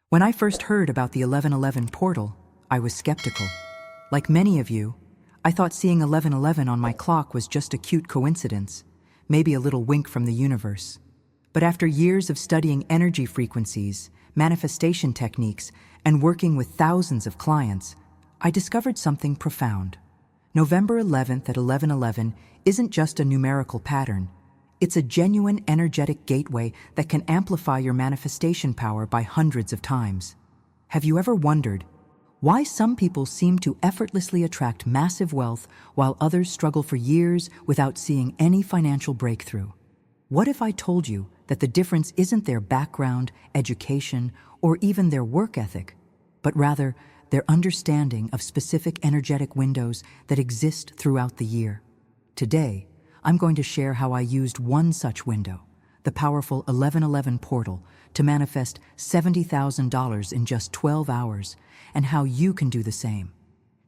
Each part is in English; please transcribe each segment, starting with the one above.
When I first heard about the 1111 portal, I was skeptical. Like many of you, I thought seeing 1111 on my clock was just a cute coincidence, maybe a little wink from the universe. But after years of studying energy frequencies, manifestation techniques, and working with thousands of clients, I discovered something profound. November 11th at 11:11 isn't just a numerical pattern. It's a genuine energetic gateway that can amplify your manifestation power by hundreds of times. Have you ever wondered why some people seem to effortlessly attract massive wealth while others struggle for years without seeing any financial breakthrough? What if I told you that the difference isn't their background, education, or even their work ethic, but rather their understanding of specific energetic windows that exist throughout the year? Today, I'm going to share how I used one such window, the powerful 1111 portal, to manifest $70,000 in just 12 hours, and how you can do the same.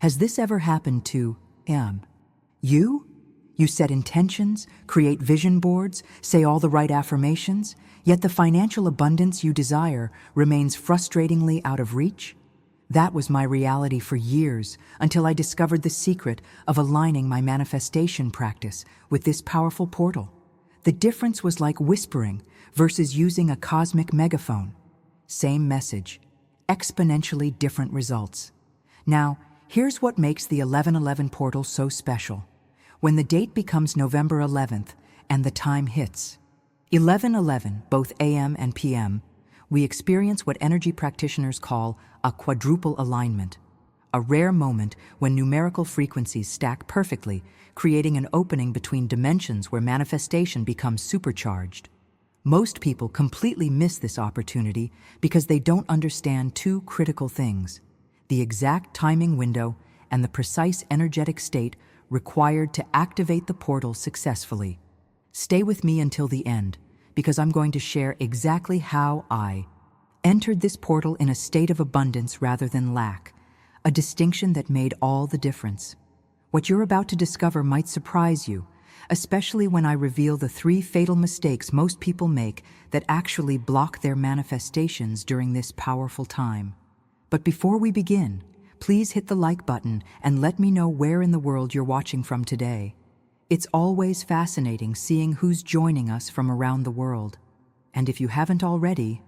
Has this ever happened to you? You set intentions, create vision boards, say all the right affirmations, yet the financial abundance you desire remains frustratingly out of reach? That was my reality for years, until I discovered the secret of aligning my manifestation practice with this powerful portal. The difference was like whispering versus using a cosmic megaphone. Same message, exponentially different results. Now, here's what makes the 1111 portal so special. When the date becomes November 11th and the time hits 11:11, both AM and PM, we experience what energy practitioners call a quadruple alignment, a rare moment when numerical frequencies stack perfectly, creating an opening between dimensions where manifestation becomes supercharged. Most people completely miss this opportunity because they don't understand two critical things: the exact timing window and the precise energetic state required to activate the portal successfully. Stay with me until the end, because I'm going to share exactly how I entered this portal in a state of abundance rather than lack, a distinction that made all the difference. What you're about to discover might surprise you, especially when I reveal the 3 fatal mistakes most people make that actually block their manifestations during this powerful time. But before we begin, please hit the like button and let me know where in the world you're watching from today. It's always fascinating seeing who's joining us from around the world. And if you haven't already,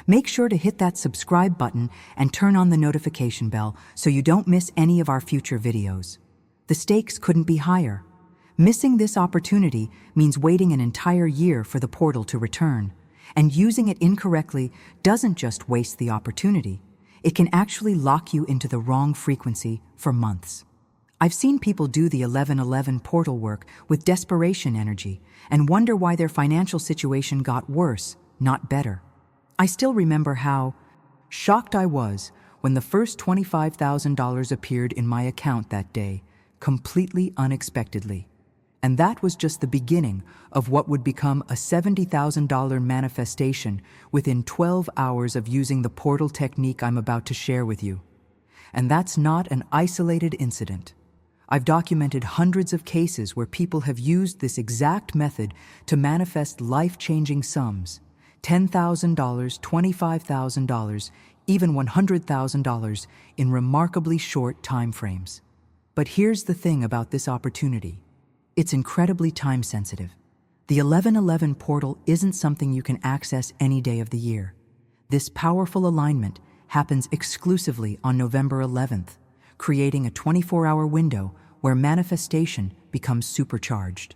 make sure to hit that subscribe button and turn on the notification bell so you don't miss any of our future videos. The stakes couldn't be higher. Missing this opportunity means waiting an entire year for the portal to return, and using it incorrectly doesn't just waste the opportunity, it can actually lock you into the wrong frequency for months. I've seen people do the 1111 portal work with desperation energy and wonder why their financial situation got worse, not better. I still remember how shocked I was when the first $25,000 appeared in my account that day, completely unexpectedly. And that was just the beginning of what would become a $70,000 manifestation within 12 hours of using the portal technique I'm about to share with you. And that's not an isolated incident. I've documented hundreds of cases where people have used this exact method to manifest life-changing sums: $10,000, $25,000, even $100,000 in remarkably short time frames. But here's the thing about this opportunity. It's incredibly time-sensitive. The 1111 portal isn't something you can access any day of the year. This powerful alignment happens exclusively on November 11th, creating a 24-hour window where manifestation becomes supercharged.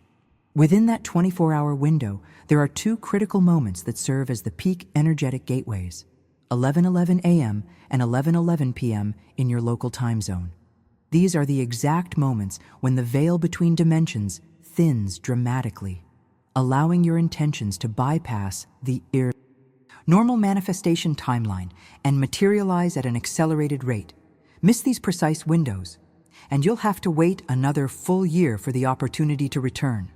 Within that 24-hour window, there are 2 critical moments that serve as the peak energetic gateways: 11:11 a.m. and 11:11 p.m. in your local time zone. These are the exact moments when the veil between dimensions thins dramatically, allowing your intentions to bypass the normal manifestation timeline and materialize at an accelerated rate. Miss these precise windows, and you'll have to wait another full year for the opportunity to return.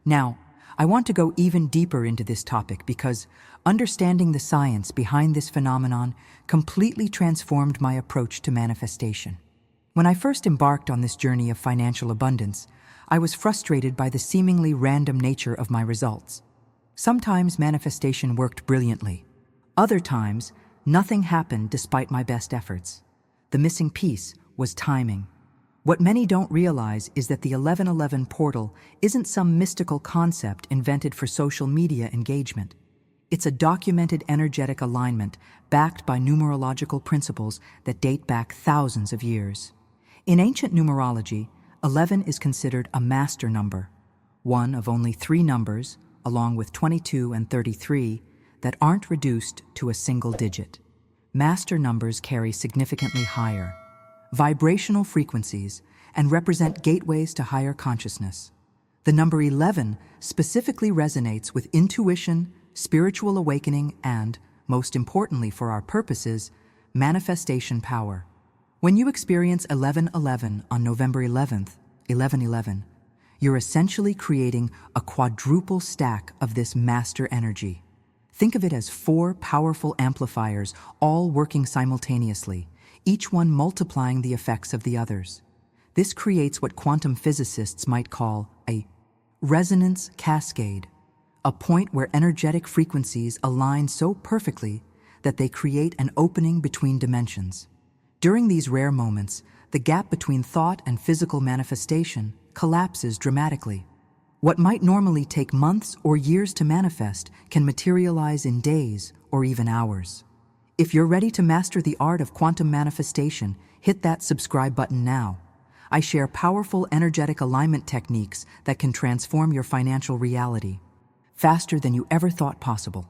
Now, I want to go even deeper into this topic because understanding the science behind this phenomenon completely transformed my approach to manifestation. When I first embarked on this journey of financial abundance, I was frustrated by the seemingly random nature of my results. Sometimes manifestation worked brilliantly. Other times, Nothing happened despite my best efforts. The missing piece was timing. What many don't realize is that the 1111 portal isn't some mystical concept invented for social media engagement. It's a documented energetic alignment backed by numerological principles that date back thousands of years. In ancient numerology, 11 is considered a master number, one of only 3 numbers, along with 22 and 33, that aren't reduced to a single digit. Master numbers carry significantly higher vibrational frequencies and represent gateways to higher consciousness. The number 11 specifically resonates with intuition, spiritual awakening, and, most importantly for our purposes, manifestation power. When you experience 1111 on November 11th, 1111, you're essentially creating a quadruple stack of this master energy. Think of it as 4 powerful amplifiers all working simultaneously, each one multiplying the effects of the others. This creates what quantum physicists might call a resonance cascade, a point where energetic frequencies align so perfectly that they create an opening between dimensions. During these rare moments, the gap between thought and physical manifestation collapses dramatically. What might normally take months or years to manifest can materialize in days or even hours. If you're ready to master the art of quantum manifestation, hit that subscribe button now. I share powerful energetic alignment techniques that can transform your financial reality faster than you ever thought possible.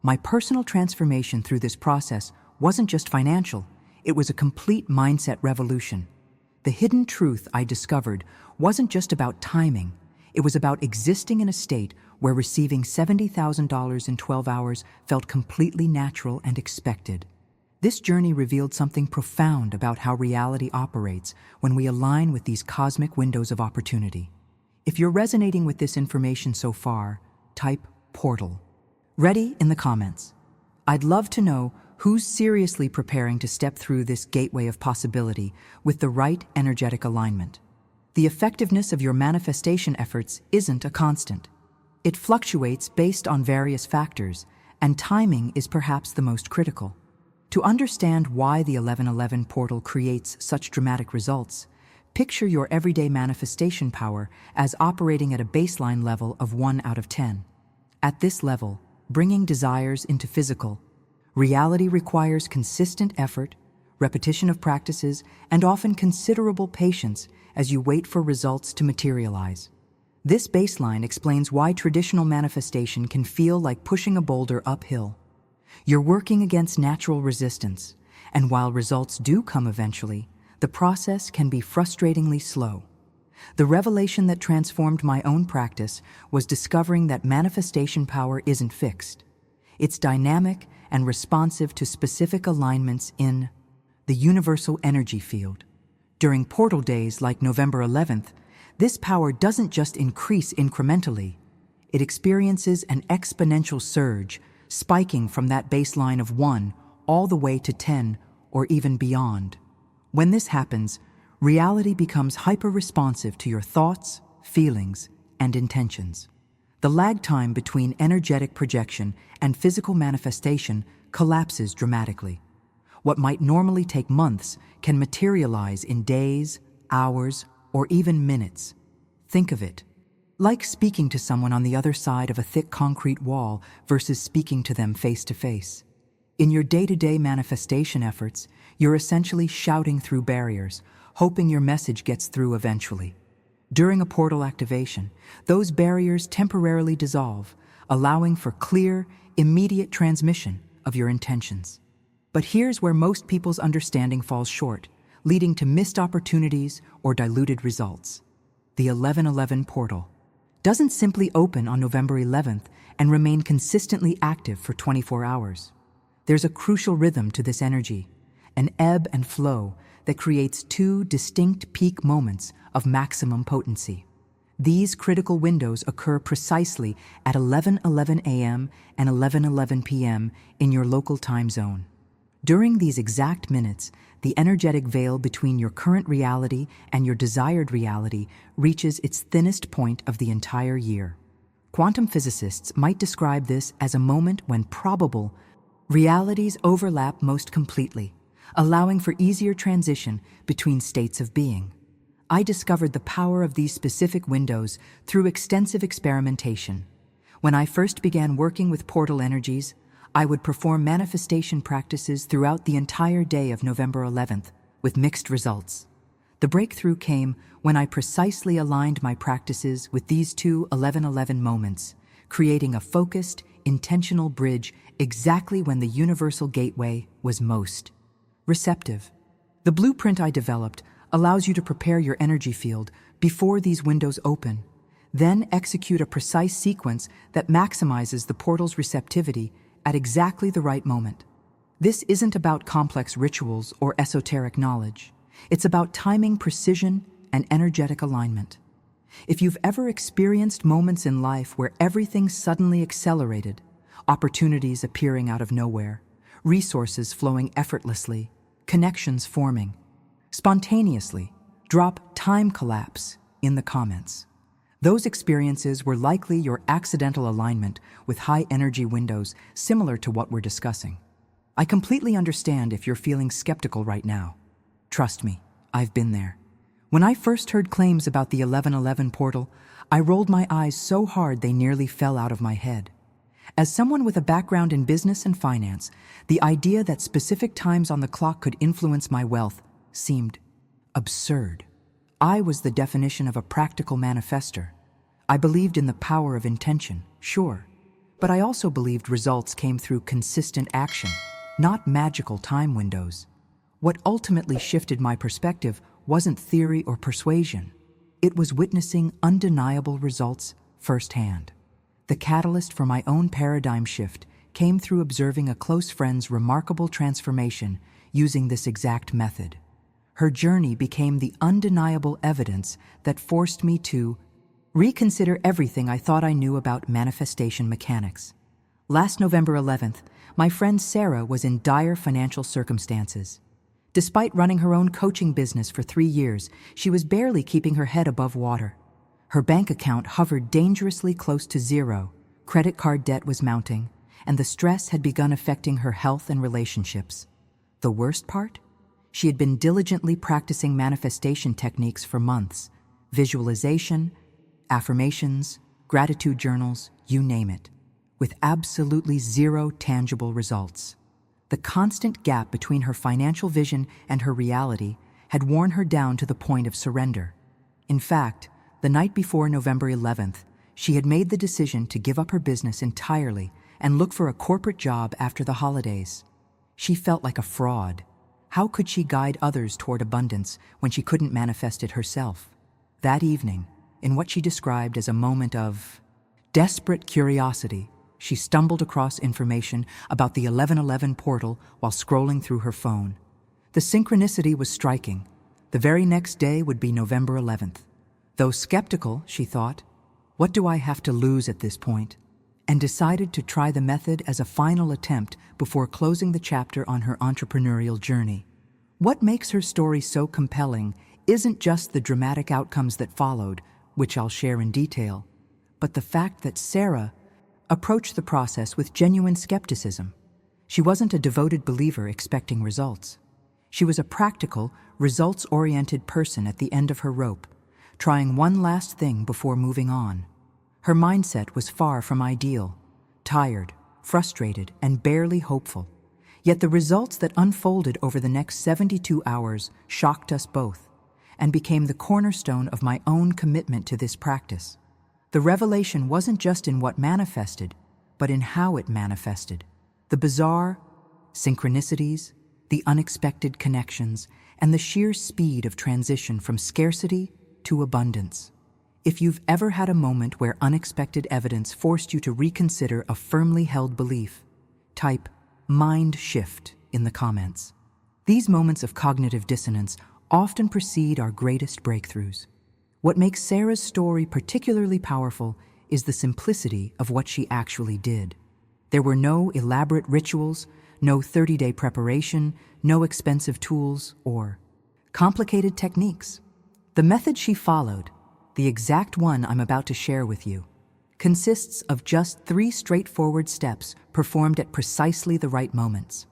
My personal transformation through this process wasn't just financial, it was a complete mindset revolution. The hidden truth I discovered wasn't just about timing, it was about existing in a state where receiving $70,000 in 12 hours felt completely natural and expected. This journey revealed something profound about how reality operates when we align with these cosmic windows of opportunity. If you're resonating with this information so far, type portal. Ready in the comments. I'd love to know who's seriously preparing to step through this gateway of possibility with the right energetic alignment. The effectiveness of your manifestation efforts isn't a constant. It fluctuates based on various factors, and timing is perhaps the most critical. To understand why the 1111 portal creates such dramatic results, picture your everyday manifestation power as operating at a baseline level of 1 out of 10. At this level, bringing desires into physical reality requires consistent effort, repetition of practices, and often considerable patience as you wait for results to materialize. This baseline explains why traditional manifestation can feel like pushing a boulder uphill. You're working against natural resistance, and while results do come eventually, the process can be frustratingly slow. The revelation that transformed my own practice was discovering that manifestation power isn't fixed. It's dynamic and responsive to specific alignments in the universal energy field. During portal days like November 11th, this power doesn't just increase incrementally. It experiences an exponential surge, spiking from that baseline of 1 all the way to 10 or even beyond. When this happens, reality becomes hyper-responsive to your thoughts, feelings, and intentions. The lag time between energetic projection and physical manifestation collapses dramatically. What might normally take months can materialize in days, hours, or even minutes. Think of it like speaking to someone on the other side of a thick concrete wall versus speaking to them face to face. In your day-to-day manifestation efforts, you're essentially shouting through barriers, hoping your message gets through eventually. During a portal activation, those barriers temporarily dissolve, allowing for clear, immediate transmission of your intentions. But here's where most people's understanding falls short, leading to missed opportunities or diluted results. The 1111 portal doesn't simply open on November 11th and remain consistently active for 24 hours. There's a crucial rhythm to this energy, an ebb and flow that creates 2 distinct peak moments of maximum potency. These critical windows occur precisely at 11:11 a.m. and 11:11 p.m. in your local time zone. During these exact minutes, the energetic veil between your current reality and your desired reality reaches its thinnest point of the entire year. Quantum physicists might describe this as a moment when probable Realities overlap most completely, allowing for easier transition between states of being. I discovered the power of these specific windows through extensive experimentation. When I first began working with portal energies, I would perform manifestation practices throughout the entire day of November 11th, with mixed results. The breakthrough came when I precisely aligned my practices with these two 11:11 moments, creating a focused, intentional bridge exactly when the universal gateway was most receptive. The blueprint I developed allows you to prepare your energy field before these windows open, then execute a precise sequence that maximizes the portal's receptivity at exactly the right moment. This isn't about complex rituals or esoteric knowledge. It's about timing, precision, and energetic alignment. If you've ever experienced moments in life where everything suddenly accelerated, opportunities appearing out of nowhere, resources flowing effortlessly, connections forming, spontaneously, drop "time collapse" in the comments. Those experiences were likely your accidental alignment with high energy windows similar to what we're discussing. I completely understand if you're feeling skeptical right now. Trust me, I've been there. When I first heard claims about the 11:11 portal, I rolled my eyes so hard they nearly fell out of my head. As someone with a background in business and finance, the idea that specific times on the clock could influence my wealth seemed absurd. I was the definition of a practical manifester. I believed in the power of intention, sure, but I also believed results came through consistent action, not magical time windows. What ultimately shifted my perspective wasn't theory or persuasion. It was witnessing undeniable results firsthand. The catalyst for my own paradigm shift came through observing a close friend's remarkable transformation using this exact method. Her journey became the undeniable evidence that forced me to reconsider everything I thought I knew about manifestation mechanics. Last November 11th, my friend Sarah was in dire financial circumstances. Despite running her own coaching business for 3 years, she was barely keeping her head above water. Her bank account hovered dangerously close to zero, credit card debt was mounting, and the stress had begun affecting her health and relationships. The worst part? She had been diligently practicing manifestation techniques for months: visualization, affirmations, gratitude journals, you name it, with absolutely zero tangible results. The constant gap between her financial vision and her reality had worn her down to the point of surrender. In fact, the night before November 11th, she had made the decision to give up her business entirely and look for a corporate job after the holidays. She felt like a fraud. How could she guide others toward abundance when she couldn't manifest it herself? That evening, in what she described as a moment of desperate curiosity, she stumbled across information about the 11:11 portal while scrolling through her phone. The synchronicity was striking. The very next day would be November 11th. Though skeptical, she thought, what do I have to lose at this point? And decided to try the method as a final attempt before closing the chapter on her entrepreneurial journey. What makes her story so compelling isn't just the dramatic outcomes that followed, which I'll share in detail, but the fact that Sarah approached the process with genuine skepticism. She wasn't a devoted believer expecting results. She was a practical, results-oriented person at the end of her rope, trying one last thing before moving on. Her mindset was far from ideal, tired, frustrated, and barely hopeful. Yet the results that unfolded over the next 72 hours shocked us both and became the cornerstone of my own commitment to this practice. The revelation wasn't just in what manifested, but in how it manifested. The bizarre synchronicities, the unexpected connections, and the sheer speed of transition from scarcity to abundance. If you've ever had a moment where unexpected evidence forced you to reconsider a firmly held belief, type "mind shift" in the comments. These moments of cognitive dissonance often precede our greatest breakthroughs. What makes Sarah's story particularly powerful is the simplicity of what she actually did. There were no elaborate rituals, no 30-day preparation, no expensive tools, or complicated techniques. The method she followed, the exact one I'm about to share with you, consists of just 3 straightforward steps performed at precisely the right moments.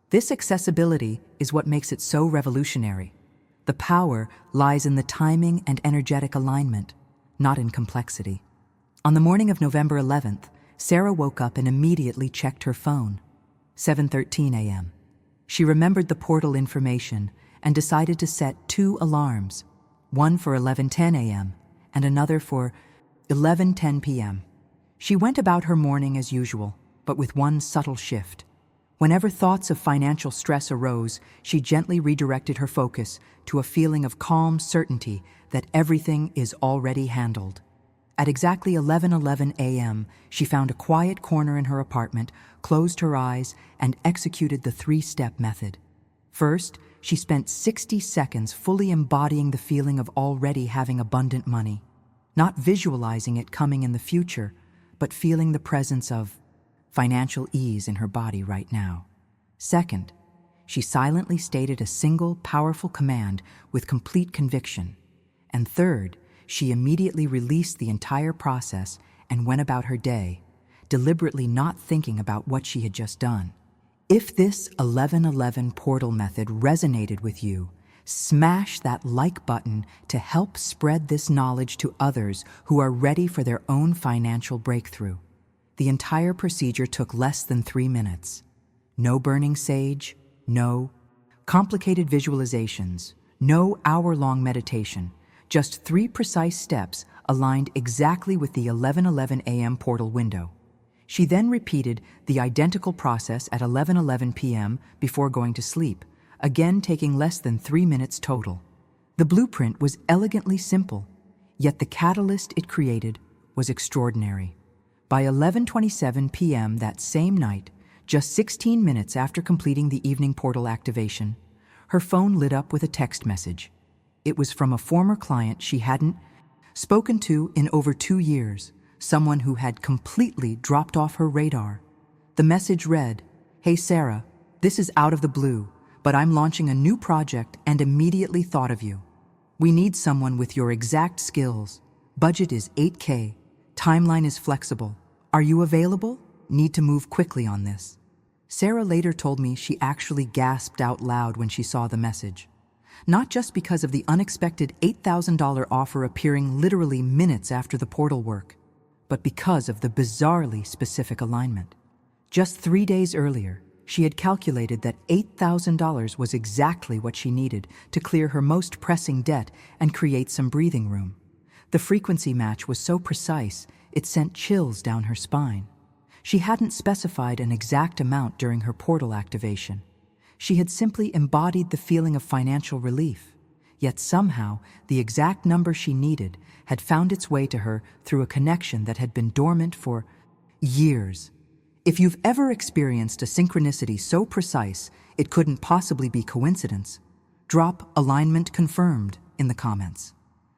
This accessibility is what makes it so revolutionary. The power lies in the timing and energetic alignment, not in complexity. On the morning of November 11th, Sarah woke up and immediately checked her phone. 7:13 a.m. She remembered the portal information and decided to set 2 alarms, one for 11:10 a.m. and another for 11:10 p.m. She went about her morning as usual, but with one subtle shift. Whenever thoughts of financial stress arose, she gently redirected her focus to a feeling of calm certainty that everything is already handled. At exactly 11:11 a.m., she found a quiet corner in her apartment, closed her eyes, and executed the 3-step method. First, she spent 60 seconds fully embodying the feeling of already having abundant money, not visualizing it coming in the future, but feeling the presence of financial ease in her body right now. Second, she silently stated a single, powerful command with complete conviction. And third, she immediately released the entire process and went about her day, deliberately not thinking about what she had just done. If this 11:11 portal method resonated with you, smash that like button to help spread this knowledge to others who are ready for their own financial breakthrough. The entire procedure took less than 3 minutes. No burning sage, no complicated visualizations, no hour-long meditation, just 3 precise steps aligned exactly with the 11:11 a.m. portal window. She then repeated the identical process at 11:11 p.m. before going to sleep, again taking less than 3 minutes total. The blueprint was elegantly simple, yet the catalyst it created was extraordinary. By 11:27 p.m. that same night, just 16 minutes after completing the evening portal activation, her phone lit up with a text message. It was from a former client she hadn't spoken to in over 2 years, someone who had completely dropped off her radar. The message read, "Hey Sarah, this is out of the blue, but I'm launching a new project and immediately thought of you. We need someone with your exact skills. Budget is $8K. Timeline is flexible. Are you available? Need to move quickly on this." Sarah later told me she actually gasped out loud when she saw the message. Not just because of the unexpected $8,000 offer appearing literally minutes after the portal work, but because of the bizarrely specific alignment. Just 3 days earlier, she had calculated that $8,000 was exactly what she needed to clear her most pressing debt and create some breathing room. The frequency match was so precise, it sent chills down her spine. She hadn't specified an exact amount during her portal activation. She had simply embodied the feeling of financial relief, yet somehow the exact number she needed had found its way to her through a connection that had been dormant for years. If you've ever experienced a synchronicity so precise it couldn't possibly be coincidence, drop "alignment confirmed" in the comments.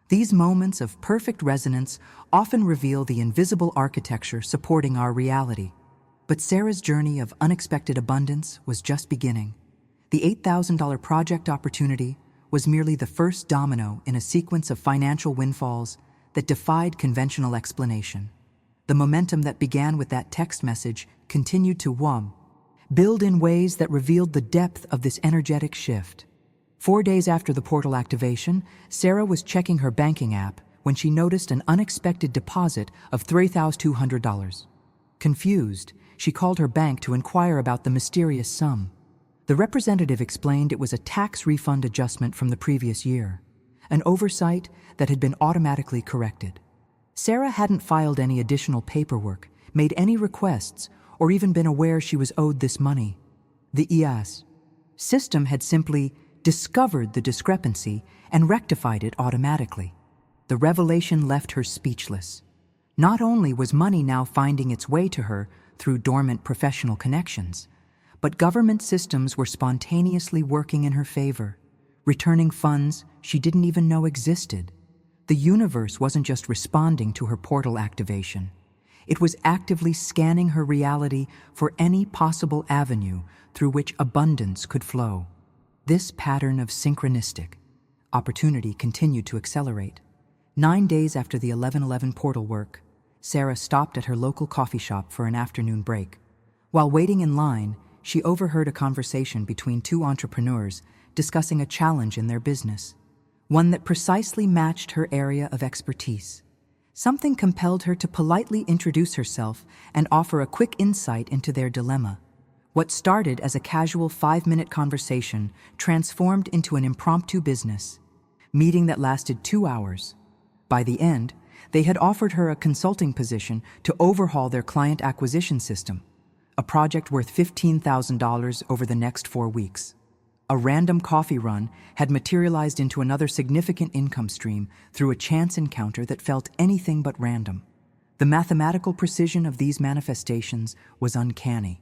These moments of perfect resonance often reveal the invisible architecture supporting our reality. But Sarah's journey of unexpected abundance was just beginning. The $8,000 project opportunity was merely the first domino in a sequence of financial windfalls that defied conventional explanation. The momentum that began with that text message continued to build in ways that revealed the depth of this energetic shift. 4 days after the portal activation, Sarah was checking her banking app when she noticed an unexpected deposit of $3,200. Confused, she called her bank to inquire about the mysterious sum. The representative explained it was a tax refund adjustment from the previous year, an oversight that had been automatically corrected. Sarah hadn't filed any additional paperwork, made any requests, or even been aware she was owed this money. The EAS system had simply discovered the discrepancy and rectified it automatically. The revelation left her speechless. Not only was money now finding its way to her through dormant professional connections, but government systems were spontaneously working in her favor, returning funds she didn't even know existed. The universe wasn't just responding to her portal activation. It was actively scanning her reality for any possible avenue through which abundance could flow. This pattern of synchronistic opportunity continued to accelerate. 9 days after the 11/11 portal work, Sarah stopped at her local coffee shop for an afternoon break. While waiting in line, she overheard a conversation between two entrepreneurs discussing a challenge in their business, one that precisely matched her area of expertise. Something compelled her to politely introduce herself and offer a quick insight into their dilemma. What started as a casual 5-minute conversation transformed into an impromptu business meeting that lasted 2 hours. By the end, they had offered her a consulting position to overhaul their client acquisition system, a project worth $15,000 over the next 4 weeks. A random coffee run had materialized into another significant income stream through a chance encounter that felt anything but random. The mathematical precision of these manifestations was uncanny.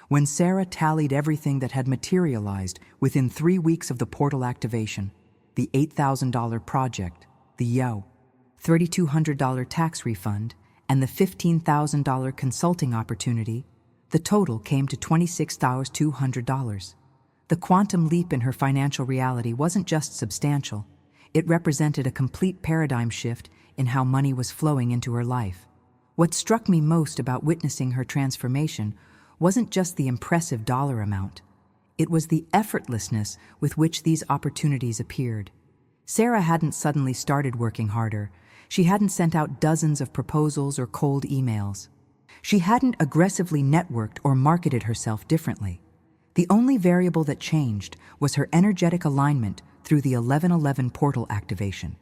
When Sarah tallied everything that had materialized within 3 weeks of the portal activation, the $8,000 project, the $3,200 tax refund, and the $15,000 consulting opportunity, the total came to $26,200. The quantum leap in her financial reality wasn't just substantial, it represented a complete paradigm shift in how money was flowing into her life. What struck me most about witnessing her transformation wasn't just the impressive dollar amount. It was the effortlessness with which these opportunities appeared. Sarah hadn't suddenly started working harder. She hadn't sent out dozens of proposals or cold emails. She hadn't aggressively networked or marketed herself differently. The only variable that changed was her energetic alignment through the 1111 portal activation.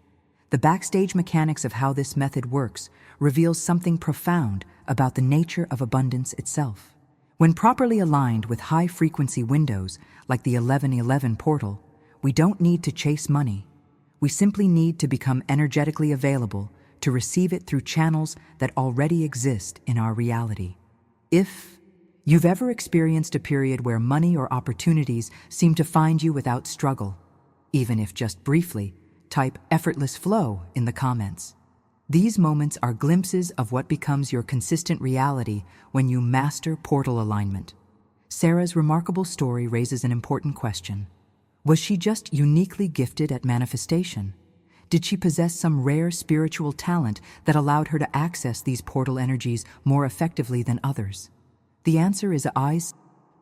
The backstage mechanics of how this method works reveals something profound about the nature of abundance itself. When properly aligned with high-frequency windows like the 1111 portal, we don't need to chase money. We simply need to become energetically available to receive it through channels that already exist in our reality. If you've ever experienced a period where money or opportunities seem to find you without struggle, even if just briefly, type effortless flow in the comments. These moments are glimpses of what becomes your consistent reality when you master portal alignment. Sarah's remarkable story raises an important question. Was she just uniquely gifted at manifestation? Did she possess some rare spiritual talent that allowed her to access these portal energies more effectively than others? The answer is a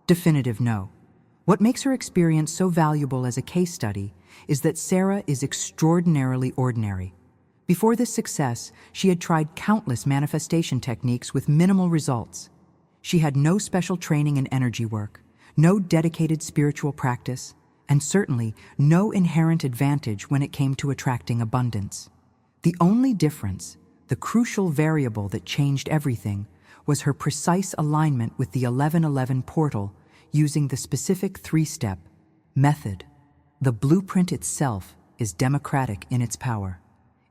definitive no. What makes her experience so valuable as a case study is that Sarah is extraordinarily ordinary. Before this success, she had tried countless manifestation techniques with minimal results. She had no special training in energy work, no dedicated spiritual practice, and certainly no inherent advantage when it came to attracting abundance. The only difference, the crucial variable that changed everything, was her precise alignment with the 1111 portal using the specific 3-step method. The blueprint itself is democratic in its power.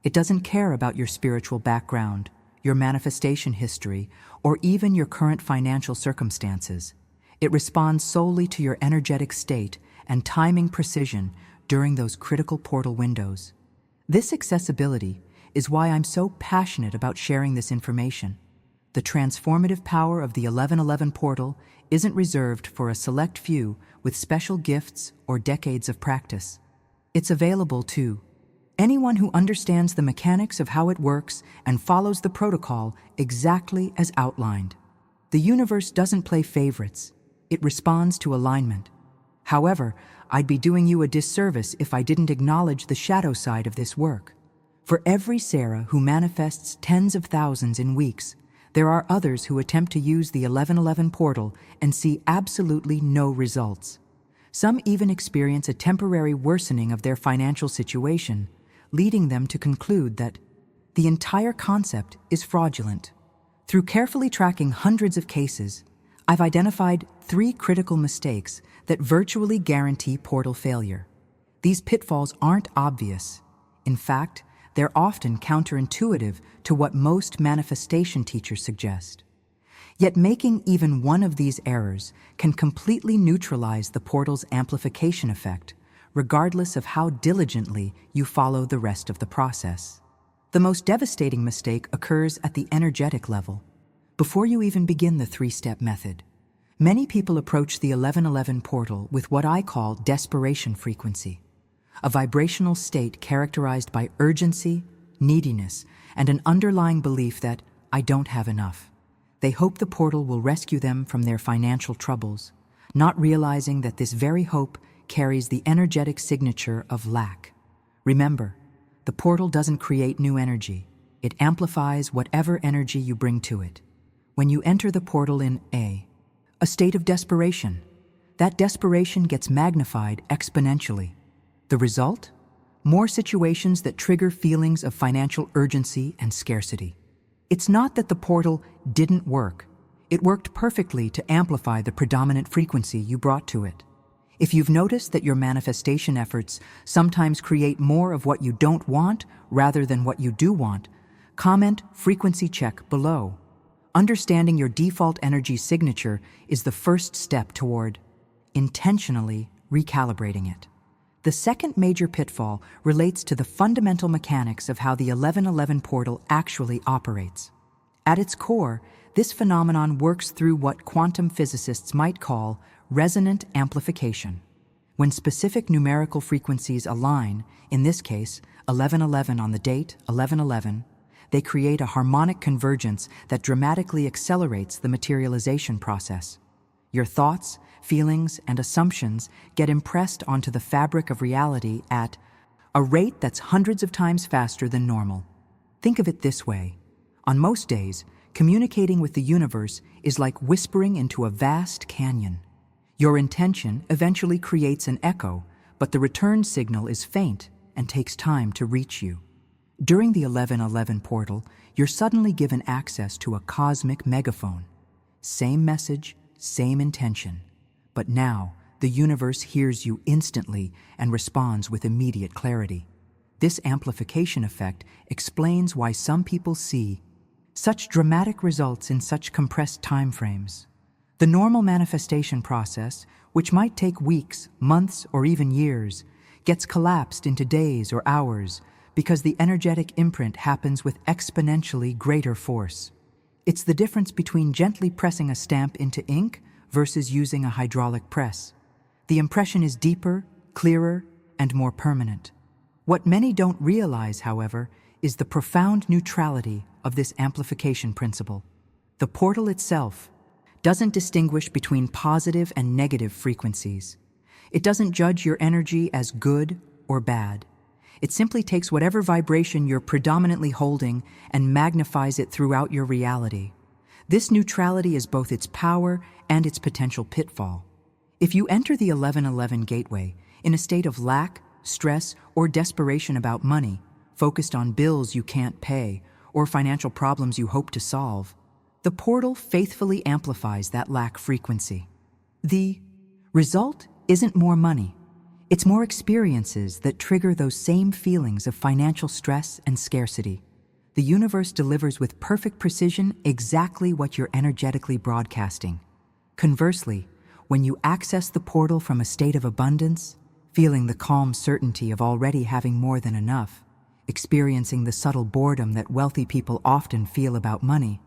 It doesn't care about your spiritual background, your manifestation history, or even your current financial circumstances. It responds solely to your energetic state and timing precision during those critical portal windows. This accessibility is why I'm so passionate about sharing this information. The transformative power of the 1111 portal isn't reserved for a select few with special gifts or decades of practice. It's available to anyone who understands the mechanics of how it works and follows the protocol exactly as outlined. The universe doesn't play favorites. It responds to alignment. However, I'd be doing you a disservice if I didn't acknowledge the shadow side of this work. For every Sarah who manifests tens of thousands in weeks, there are others who attempt to use the 1111 portal and see absolutely no results. Some even experience a temporary worsening of their financial situation, leading them to conclude that the entire concept is fraudulent. Through carefully tracking hundreds of cases, I've identified 3 critical mistakes that virtually guarantee portal failure. These pitfalls aren't obvious. In fact, they're often counterintuitive to what most manifestation teachers suggest. Yet making even one of these errors can completely neutralize the portal's amplification effect, regardless of how diligently you follow the rest of the process. The most devastating mistake occurs at the energetic level, before you even begin the 3-step method. Many people approach the 1111 portal with what I call desperation frequency, a vibrational state characterized by urgency, neediness, and an underlying belief that "I don't have enough." They hope the portal will rescue them from their financial troubles, not realizing that this very hope carries the energetic signature of lack. Remember, the portal doesn't create new energy. It amplifies whatever energy you bring to it. When you enter the portal in a state of desperation, that desperation gets magnified exponentially. The result? More situations that trigger feelings of financial urgency and scarcity. It's not that the portal didn't work. It worked perfectly to amplify the predominant frequency you brought to it. If you've noticed that your manifestation efforts sometimes create more of what you don't want rather than what you do want, comment frequency check below. Understanding your default energy signature is the first step toward intentionally recalibrating it. The second major pitfall relates to the fundamental mechanics of how the 1111 portal actually operates. At its core, this phenomenon works through what quantum physicists might call resonant amplification. When specific numerical frequencies align, in this case, 1111 on the date 1111, they create a harmonic convergence that dramatically accelerates the materialization process. Your thoughts, feelings, and assumptions get impressed onto the fabric of reality at a rate that's hundreds of times faster than normal. Think of it this way. On most days, communicating with the universe is like whispering into a vast canyon. Your intention eventually creates an echo, but the return signal is faint and takes time to reach you. During the 1111 portal, you're suddenly given access to a cosmic megaphone. Same message, same intention. But now, the universe hears you instantly and responds with immediate clarity. This amplification effect explains why some people see such dramatic results in such compressed time frames. The normal manifestation process, which might take weeks, months, or even years, gets collapsed into days or hours because the energetic imprint happens with exponentially greater force. It's the difference between gently pressing a stamp into ink versus using a hydraulic press. The impression is deeper, clearer, and more permanent. What many don't realize, however, is the profound neutrality of this amplification principle. The portal itself doesn't distinguish between positive and negative frequencies. It doesn't judge your energy as good or bad. It simply takes whatever vibration you're predominantly holding and magnifies it throughout your reality. This neutrality is both its power and its potential pitfall. If you enter the 1111 gateway in a state of lack, stress, or desperation about money, focused on bills you can't pay or financial problems you hope to solve, the portal faithfully amplifies that lack frequency. The result isn't more money. It's more experiences that trigger those same feelings of financial stress and scarcity. The universe delivers with perfect precision exactly what you're energetically broadcasting. Conversely, when you access the portal from a state of abundance, feeling the calm certainty of already having more than enough, experiencing the subtle boredom that wealthy people often feel about money,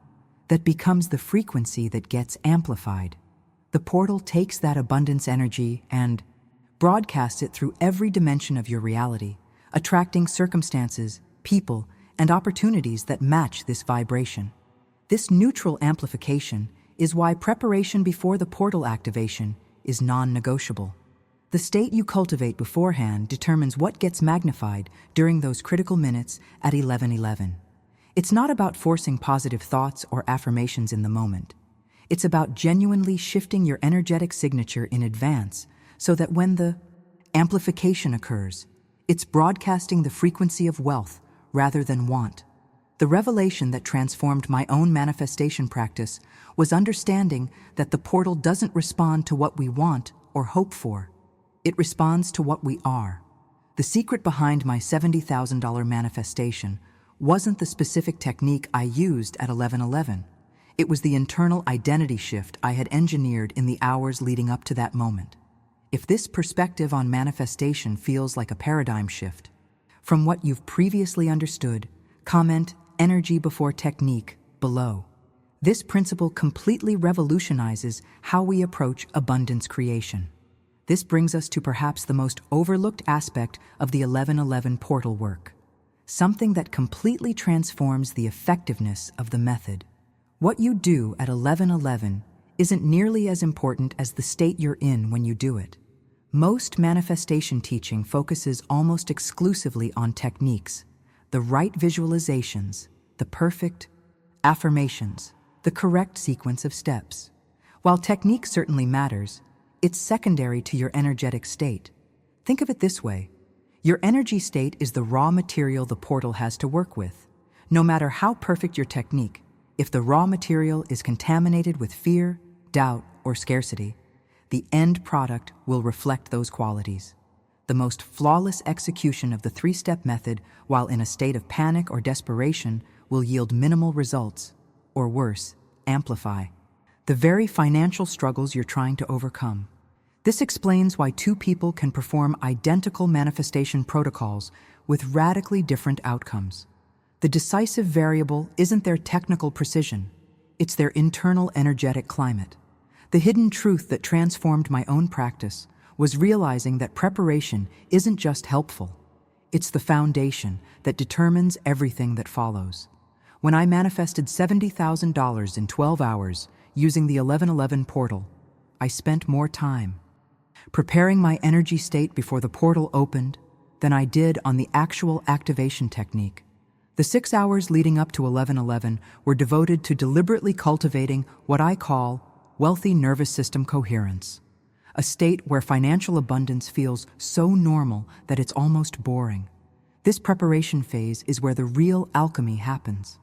that becomes the frequency that gets amplified. The portal takes that abundance energy and broadcasts it through every dimension of your reality, attracting circumstances, people, and opportunities that match this vibration. This neutral amplification is why preparation before the portal activation is non-negotiable. The state you cultivate beforehand determines what gets magnified during those critical minutes at 1111. It's not about forcing positive thoughts or affirmations in the moment. It's about genuinely shifting your energetic signature in advance so that when the amplification occurs, it's broadcasting the frequency of wealth rather than want. The revelation that transformed my own manifestation practice was understanding that the portal doesn't respond to what we want or hope for. It responds to what we are. The secret behind my $70,000 manifestation wasn't the specific technique I used at 1111. It was the internal identity shift I had engineered in the hours leading up to that moment. If this perspective on manifestation feels like a paradigm shift from what you've previously understood, comment energy before technique below. This principle completely revolutionizes how we approach abundance creation. This brings us to perhaps the most overlooked aspect of the 1111 portal work: something that completely transforms the effectiveness of the method. What you do at 11:11 isn't nearly as important as the state you're in when you do it. Most manifestation teaching focuses almost exclusively on techniques, the right visualizations, the perfect affirmations, the correct sequence of steps. While technique certainly matters, it's secondary to your energetic state. Think of it this way. Your energy state is the raw material the portal has to work with. No matter how perfect your technique, if the raw material is contaminated with fear, doubt, or scarcity, the end product will reflect those qualities. The most flawless execution of the three-step method while in a state of panic or desperation will yield minimal results, or worse, amplify the very financial struggles you're trying to overcome. This explains why two people can perform identical manifestation protocols with radically different outcomes. The decisive variable isn't their technical precision, it's their internal energetic climate. The hidden truth that transformed my own practice was realizing that preparation isn't just helpful, it's the foundation that determines everything that follows. When I manifested $70,000 in 12 hours using the 1111 portal, I spent more time preparing my energy state before the portal opened than I did on the actual activation technique. The 6 hours leading up to 1111 were devoted to deliberately cultivating what I call wealthy nervous system coherence, a state where financial abundance feels so normal that it's almost boring. This preparation phase is where the real alchemy happens.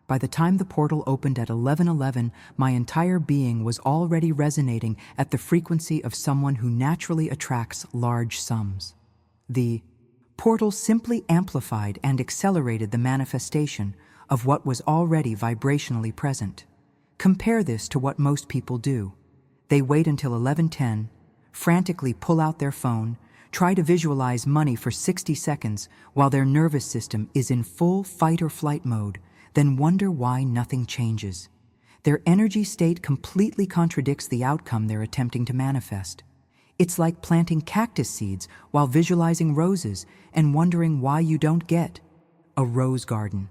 By the time the portal opened at 11:11, my entire being was already resonating at the frequency of someone who naturally attracts large sums. The portal simply amplified and accelerated the manifestation of what was already vibrationally present. Compare this to what most people do. They wait until 11:10, frantically pull out their phone, try to visualize money for 60 seconds while their nervous system is in full fight or flight mode, then wonder why nothing changes. Their energy state completely contradicts the outcome they're attempting to manifest. It's like planting cactus seeds while visualizing roses and wondering why you don't get a rose garden.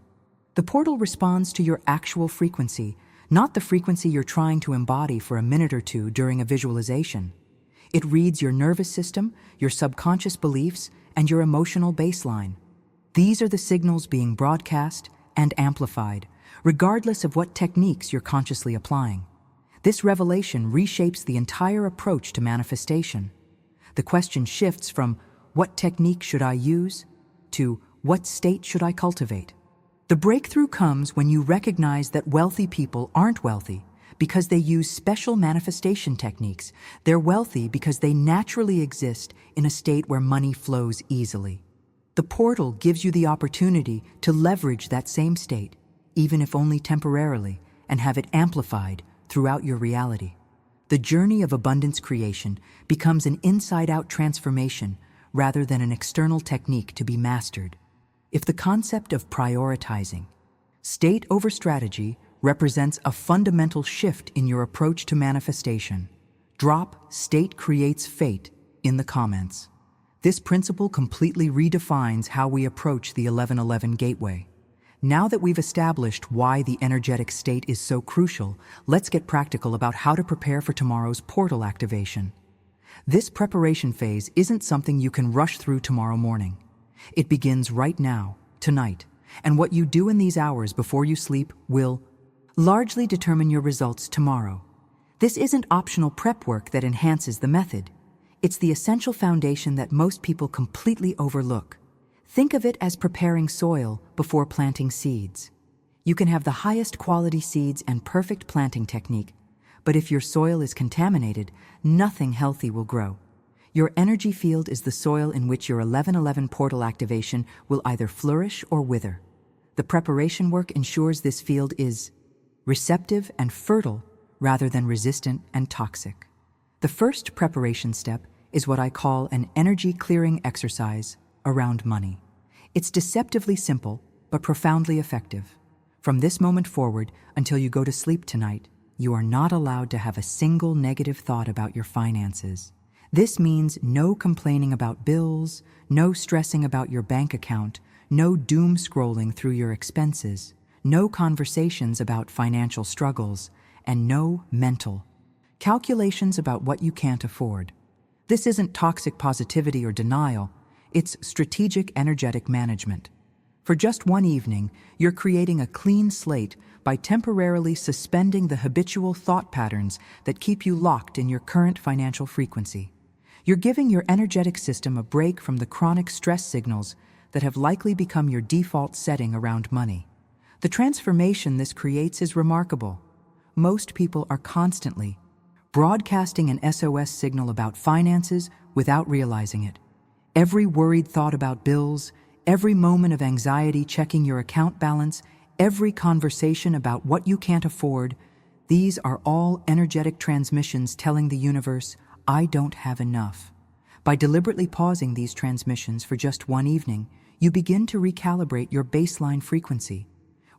The portal responds to your actual frequency, not the frequency you're trying to embody for a minute or two during a visualization. It reads your nervous system, your subconscious beliefs, and your emotional baseline. These are the signals being broadcast and amplified, regardless of what techniques you're consciously applying. This revelation reshapes the entire approach to manifestation. The question shifts from what technique should I use to what state should I cultivate? The breakthrough comes when you recognize that wealthy people aren't wealthy because they use special manifestation techniques. They're wealthy because they naturally exist in a state where money flows easily. The portal gives you the opportunity to leverage that same state, even if only temporarily, and have it amplified throughout your reality. The journey of abundance creation becomes an inside-out transformation rather than an external technique to be mastered. If the concept of prioritizing state over strategy represents a fundamental shift in your approach to manifestation, drop "state creates fate" in the comments. This principle completely redefines how we approach the 1111 gateway. Now that we've established why the energetic state is so crucial, let's get practical about how to prepare for tomorrow's portal activation. This preparation phase isn't something you can rush through tomorrow morning. It begins right now, tonight, and what you do in these hours before you sleep will largely determine your results tomorrow. This isn't optional prep work that enhances the method. It's the essential foundation that most people completely overlook. Think of it as preparing soil before planting seeds. You can have the highest quality seeds and perfect planting technique, but if your soil is contaminated, nothing healthy will grow. Your energy field is the soil in which your 1111 portal activation will either flourish or wither. The preparation work ensures this field is receptive and fertile rather than resistant and toxic. The first preparation step is what I call an energy clearing exercise around money. It's deceptively simple, but profoundly effective. From this moment forward, until you go to sleep tonight, you are not allowed to have a single negative thought about your finances. This means no complaining about bills, no stressing about your bank account, No doom scrolling through your expenses, no conversations about financial struggles, and no mental calculations about what you can't afford. This isn't toxic positivity or denial, it's strategic energetic management. For just one evening, you're creating a clean slate by temporarily suspending the habitual thought patterns that keep you locked in your current financial frequency. You're giving your energetic system a break from the chronic stress signals that have likely become your default setting around money. The transformation this creates is remarkable. Most people are constantly broadcasting an SOS signal about finances without realizing it. Every worried thought about bills, every moment of anxiety checking your account balance, every conversation about what you can't afford, these are all energetic transmissions telling the universe, I don't have enough. By deliberately pausing these transmissions for just one evening, you begin to recalibrate your baseline frequency.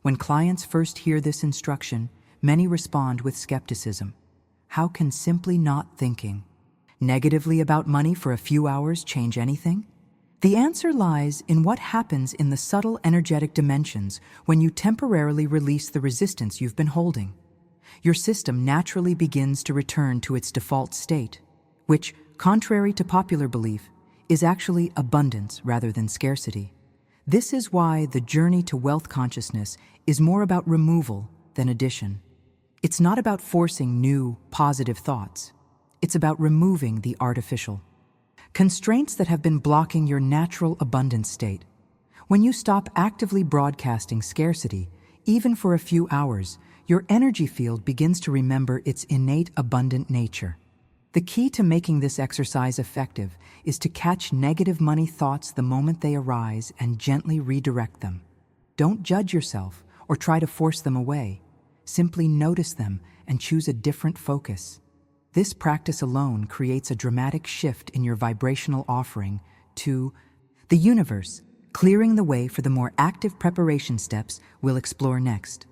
When clients first hear this instruction, many respond with skepticism. How can simply not thinking negatively about money for a few hours change anything? The answer lies in what happens in the subtle energetic dimensions when you temporarily release the resistance you've been holding. Your system naturally begins to return to its default state, which, contrary to popular belief, is actually abundance rather than scarcity. This is why the journey to wealth consciousness is more about removal than addition. It's not about forcing new, positive thoughts. It's about removing the artificial constraints that have been blocking your natural abundance state. When you stop actively broadcasting scarcity, even for a few hours, your energy field begins to remember its innate abundant nature. The key to making this exercise effective is to catch negative money thoughts the moment they arise and gently redirect them. Don't judge yourself or try to force them away. Simply notice them and choose a different focus. This practice alone creates a dramatic shift in your vibrational offering to the universe, clearing the way for the more active preparation steps we'll explore next.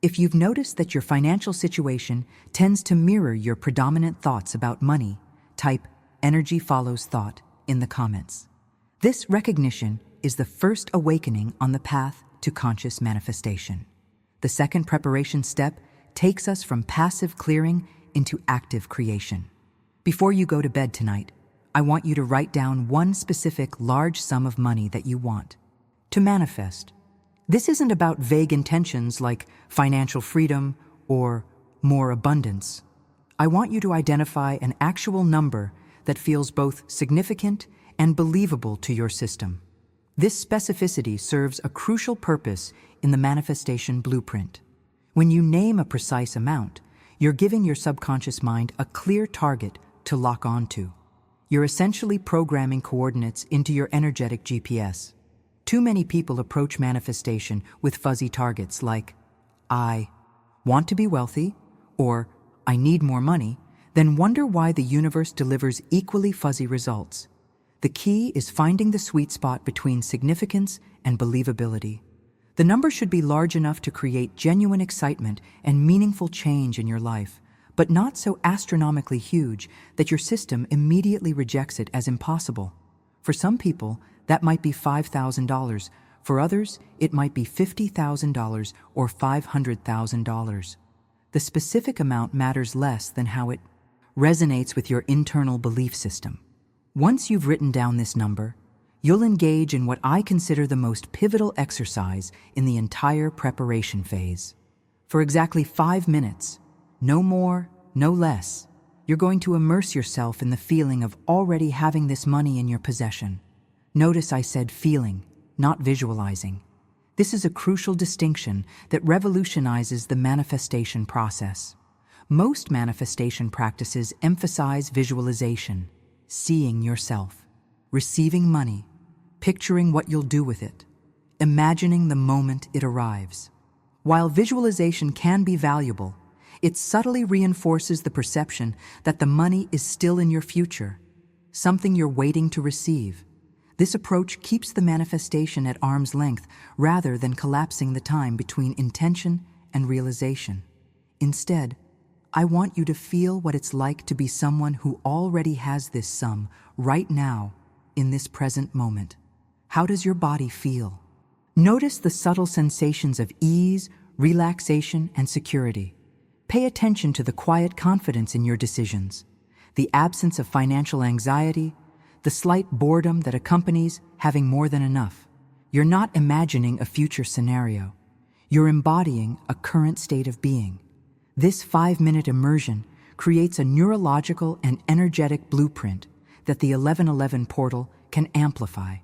If you've noticed that your financial situation tends to mirror your predominant thoughts about money, type "energy follows thought" in the comments. This recognition is the first awakening on the path to conscious manifestation. The second preparation step takes us from passive clearing into active creation. Before you go to bed tonight, I want you to write down one specific large sum of money that you want to manifest. This isn't about vague intentions like financial freedom or more abundance. I want you to identify an actual number that feels both significant and believable to your system. This specificity serves a crucial purpose in the manifestation blueprint. When you name a precise amount, you're giving your subconscious mind a clear target to lock onto. You're essentially programming coordinates into your energetic GPS. Too many people approach manifestation with fuzzy targets like, I want to be wealthy, or I need more money, then wonder why the universe delivers equally fuzzy results. The key is finding the sweet spot between significance and believability. The number should be large enough to create genuine excitement and meaningful change in your life, but not so astronomically huge that your system immediately rejects it as impossible. For some people, that might be $5,000. For others, it might be $50,000 or $500,000. The specific amount matters less than how it resonates with your internal belief system. Once you've written down this number, you'll engage in what I consider the most pivotal exercise in the entire preparation phase. For exactly 5 minutes, no more, no less, you're going to immerse yourself in the feeling of already having this money in your possession. Notice I said feeling, not visualizing. This is a crucial distinction that revolutionizes the manifestation process. Most manifestation practices emphasize visualization, seeing yourself, receiving money, picturing what you'll do with it, imagining the moment it arrives. While visualization can be valuable, it subtly reinforces the perception that the money is still in your future, something you're waiting to receive. This approach keeps the manifestation at arm's length rather than collapsing the time between intention and realization. Instead, I want you to feel what it's like to be someone who already has this sum right now, in this present moment. How does your body feel? Notice the subtle sensations of ease, relaxation, and security. Pay attention to the quiet confidence in your decisions, the absence of financial anxiety, the slight boredom that accompanies having more than enough. You're not imagining a future scenario. You're embodying a current state of being. This 5-minute immersion creates a neurological and energetic blueprint that the 1111 portal can amplify.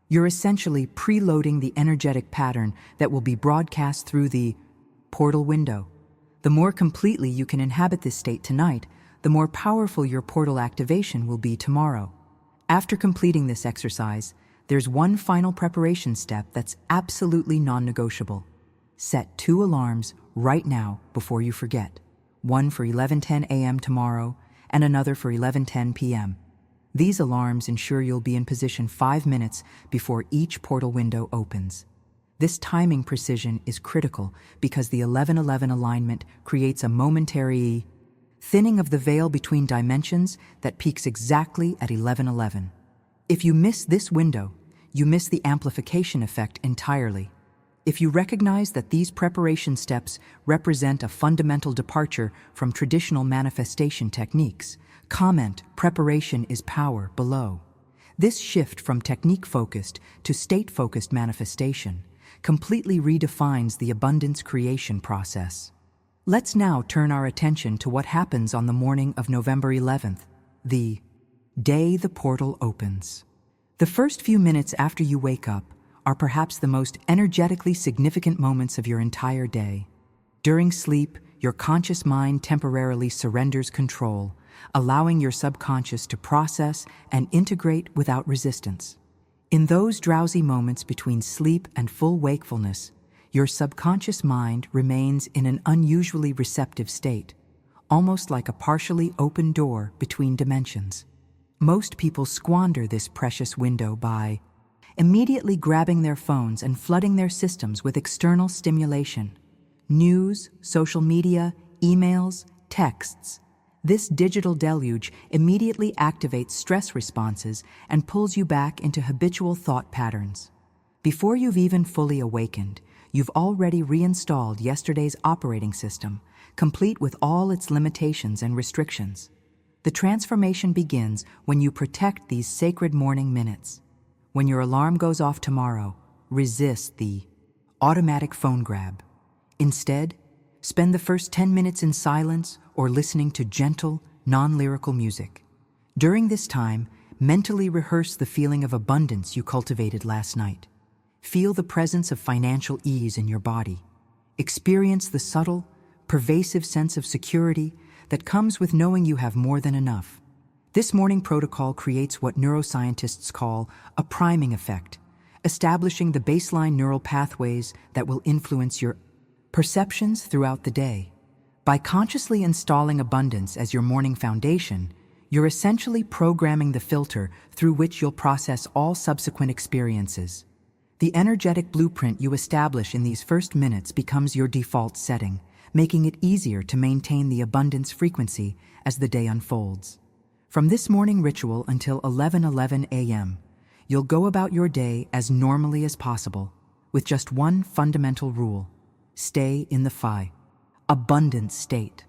You're essentially preloading the energetic pattern that will be broadcast through the portal window. The more completely you can inhabit this state tonight, the more powerful your portal activation will be tomorrow. After completing this exercise, there's one final preparation step that's absolutely non-negotiable. Set 2 alarms right now before you forget. One for 11:10 a.m. tomorrow and another for 11:10 p.m. These alarms ensure you'll be in position 5 minutes before each portal window opens. This timing precision is critical because the 1111 alignment creates a momentary thinning of the veil between dimensions that peaks exactly at 1111. If you miss this window, you miss the amplification effect entirely. If you recognize that these preparation steps represent a fundamental departure from traditional manifestation techniques, comment "Preparation is power" below. This shift from technique-focused to state-focused manifestation completely redefines the abundance creation process. Let's now turn our attention to what happens on the morning of November 11th, the day the portal opens. The first few minutes after you wake up are perhaps the most energetically significant moments of your entire day. During sleep, your conscious mind temporarily surrenders control, allowing your subconscious to process and integrate without resistance. In those drowsy moments between sleep and full wakefulness, your subconscious mind remains in an unusually receptive state, almost like a partially open door between dimensions. Most people squander this precious window by immediately grabbing their phones and flooding their systems with external stimulation. News, social media, emails, texts. This digital deluge immediately activates stress responses and pulls you back into habitual thought patterns. Before you've even fully awakened, you've already reinstalled yesterday's operating system, complete with all its limitations and restrictions. The transformation begins when you protect these sacred morning minutes. When your alarm goes off tomorrow, resist the automatic phone grab. Instead, spend the first 10 minutes in silence or listening to gentle, non-lyrical music. During this time, mentally rehearse the feeling of abundance you cultivated last night. Feel the presence of financial ease in your body. Experience the subtle, pervasive sense of security that comes with knowing you have more than enough. This morning protocol creates what neuroscientists call a priming effect, establishing the baseline neural pathways that will influence your perceptions throughout the day. By consciously installing abundance as your morning foundation, you're essentially programming the filter through which you'll process all subsequent experiences. The energetic blueprint you establish in these first minutes becomes your default setting, making it easier to maintain the abundance frequency as the day unfolds. From this morning ritual until 11:11 a.m., you'll go about your day as normally as possible, with just one fundamental rule: stay in the abundance state.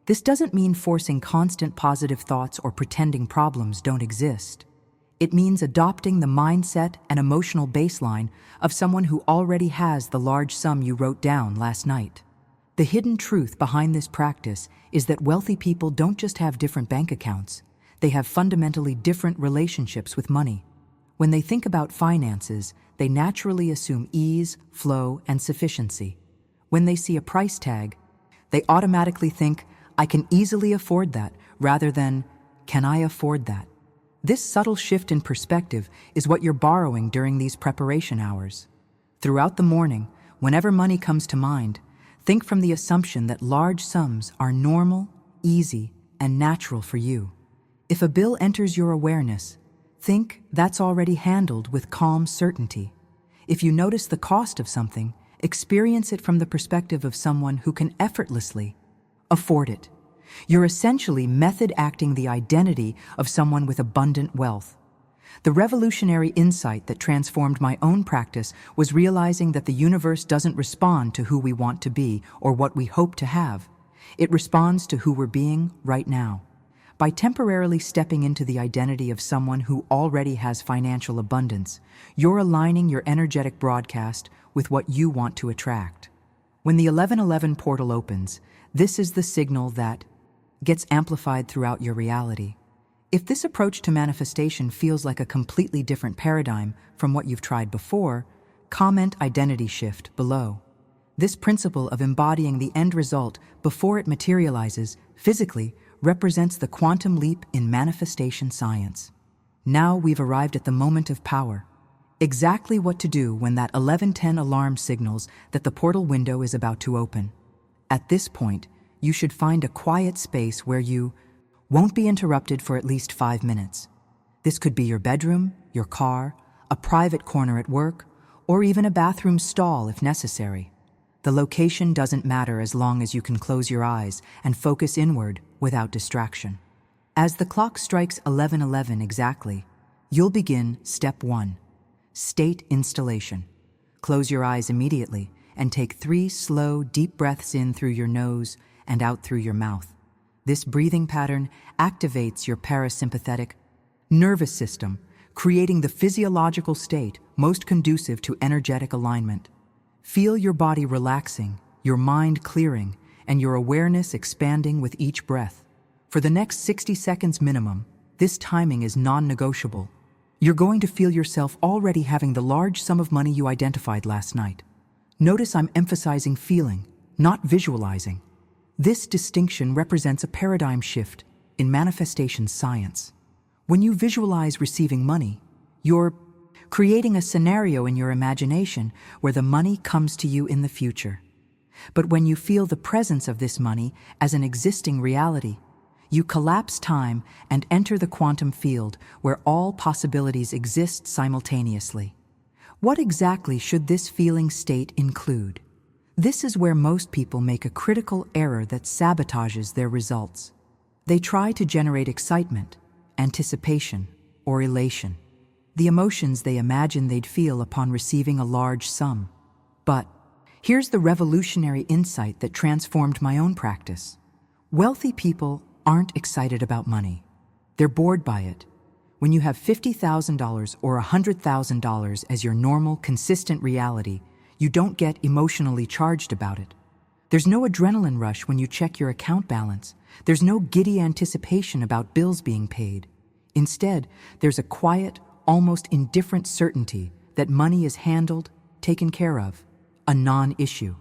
This doesn't mean forcing constant positive thoughts or pretending problems don't exist. It means adopting the mindset and emotional baseline of someone who already has the large sum you wrote down last night. The hidden truth behind this practice is that wealthy people don't just have different bank accounts. They have fundamentally different relationships with money. When they think about finances, they naturally assume ease, flow, and sufficiency. When they see a price tag, they automatically think, "I can easily afford that," rather than, "Can I afford that?" This subtle shift in perspective is what you're borrowing during these preparation hours. Throughout the morning, whenever money comes to mind, think from the assumption that large sums are normal, easy, and natural for you. If a bill enters your awareness, think that's already handled with calm certainty. If you notice the cost of something, experience it from the perspective of someone who can effortlessly afford it. You're essentially method acting the identity of someone with abundant wealth. The revolutionary insight that transformed my own practice was realizing that the universe doesn't respond to who we want to be or what we hope to have. It responds to who we're being right now. By temporarily stepping into the identity of someone who already has financial abundance, you're aligning your energetic broadcast with what you want to attract. When the 1111 portal opens, this is the signal that gets amplified throughout your reality. If this approach to manifestation feels like a completely different paradigm from what you've tried before, comment identity shift below. This principle of embodying the end result before it materializes physically represents the quantum leap in manifestation science. Now we've arrived at the moment of power. Exactly what to do when that 1110 alarm signals that the portal window is about to open. At this point, you should find a quiet space where you won't be interrupted for at least 5 minutes. This could be your bedroom, your car, a private corner at work, or even a bathroom stall if necessary. The location doesn't matter as long as you can close your eyes and focus inward without distraction. As the clock strikes 11:11 exactly, you'll begin step 1, state installation. Close your eyes immediately and take 3 slow, deep breaths in through your nose and out through your mouth. This breathing pattern activates your parasympathetic nervous system, creating the physiological state most conducive to energetic alignment. Feel your body relaxing, your mind clearing, and your awareness expanding with each breath. For the next 60 seconds minimum, this timing is non-negotiable. You're going to feel yourself already having the large sum of money you identified last night. Notice I'm emphasizing feeling, not visualizing. This distinction represents a paradigm shift in manifestation science. When you visualize receiving money, you're creating a scenario in your imagination where the money comes to you in the future. But when you feel the presence of this money as an existing reality, you collapse time and enter the quantum field where all possibilities exist simultaneously. What exactly should this feeling state include? This is where most people make a critical error that sabotages their results. They try to generate excitement, anticipation, or elation, the emotions they imagine they'd feel upon receiving a large sum. But here's the revolutionary insight that transformed my own practice. Wealthy people aren't excited about money. They're bored by it. When you have $50,000 or $100,000 as your normal, consistent reality, you don't get emotionally charged about it. There's no adrenaline rush when you check your account balance. There's no giddy anticipation about bills being paid. Instead, there's a quiet, almost indifferent certainty that money is handled, taken care of, a non-issue.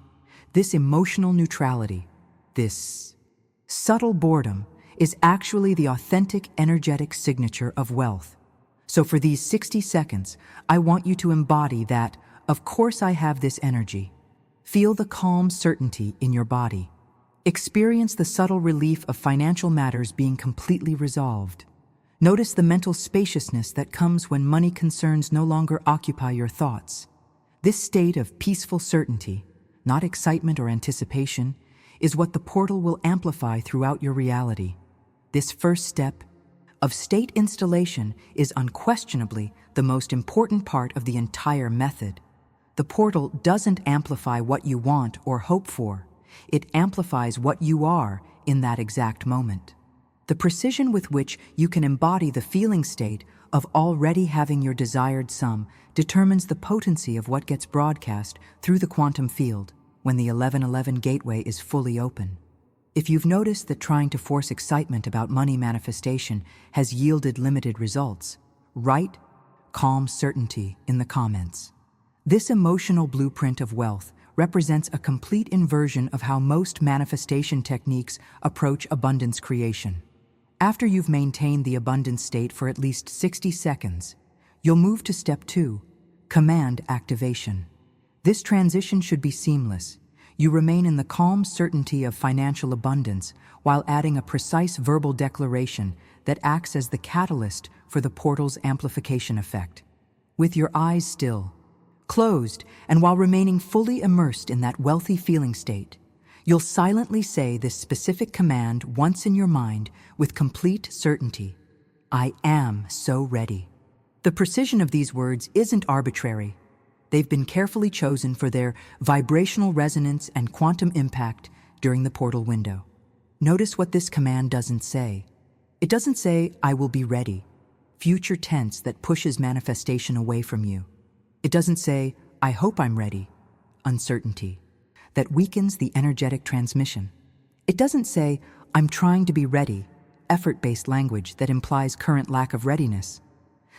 This emotional neutrality, this subtle boredom, is actually the authentic energetic signature of wealth. So for these 60 seconds, I want you to embody that, of course I have this energy. Feel the calm certainty in your body. Experience the subtle relief of financial matters being completely resolved. Notice the mental spaciousness that comes when money concerns no longer occupy your thoughts. This state of peaceful certainty, not excitement or anticipation, is what the portal will amplify throughout your reality. This first step of state installation is unquestionably the most important part of the entire method. The portal doesn't amplify what you want or hope for. It amplifies what you are in that exact moment. The precision with which you can embody the feeling state of already having your desired sum determines the potency of what gets broadcast through the quantum field when the 1111 gateway is fully open. If you've noticed that trying to force excitement about money manifestation has yielded limited results, write calm certainty in the comments. This emotional blueprint of wealth represents a complete inversion of how most manifestation techniques approach abundance creation. After you've maintained the abundance state for at least 60 seconds, you'll move to step 2, command activation. This transition should be seamless. You remain in the calm certainty of financial abundance while adding a precise verbal declaration that acts as the catalyst for the portal's amplification effect. With your eyes still, closed, and while remaining fully immersed in that wealthy feeling state, you'll silently say this specific command once in your mind with complete certainty. I am so ready. The precision of these words isn't arbitrary. They've been carefully chosen for their vibrational resonance and quantum impact during the portal window. Notice what this command doesn't say. It doesn't say, "I will be ready," future tense that pushes manifestation away from you. It doesn't say, "I hope I'm ready," uncertainty, that weakens the energetic transmission. It doesn't say, "I'm trying to be ready," effort-based language that implies current lack of readiness.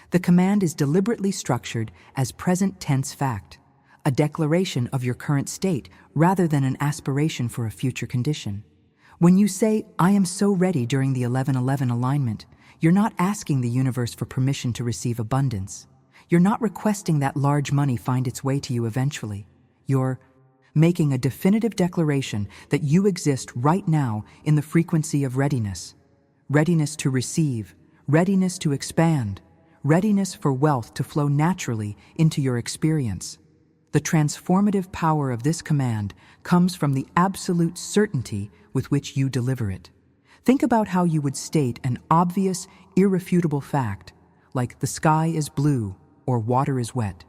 The command is deliberately structured as present tense fact, a declaration of your current state rather than an aspiration for a future condition. When you say, "I am so ready" during the 11-11 alignment, you're not asking the universe for permission to receive abundance. You're not requesting that large money find its way to you eventually. You're making a definitive declaration that you exist right now in the frequency of readiness. Readiness to receive, readiness to expand, readiness for wealth to flow naturally into your experience. The transformative power of this command comes from the absolute certainty with which you deliver it. Think about how you would state an obvious, irrefutable fact, like the sky is blue or water is wet.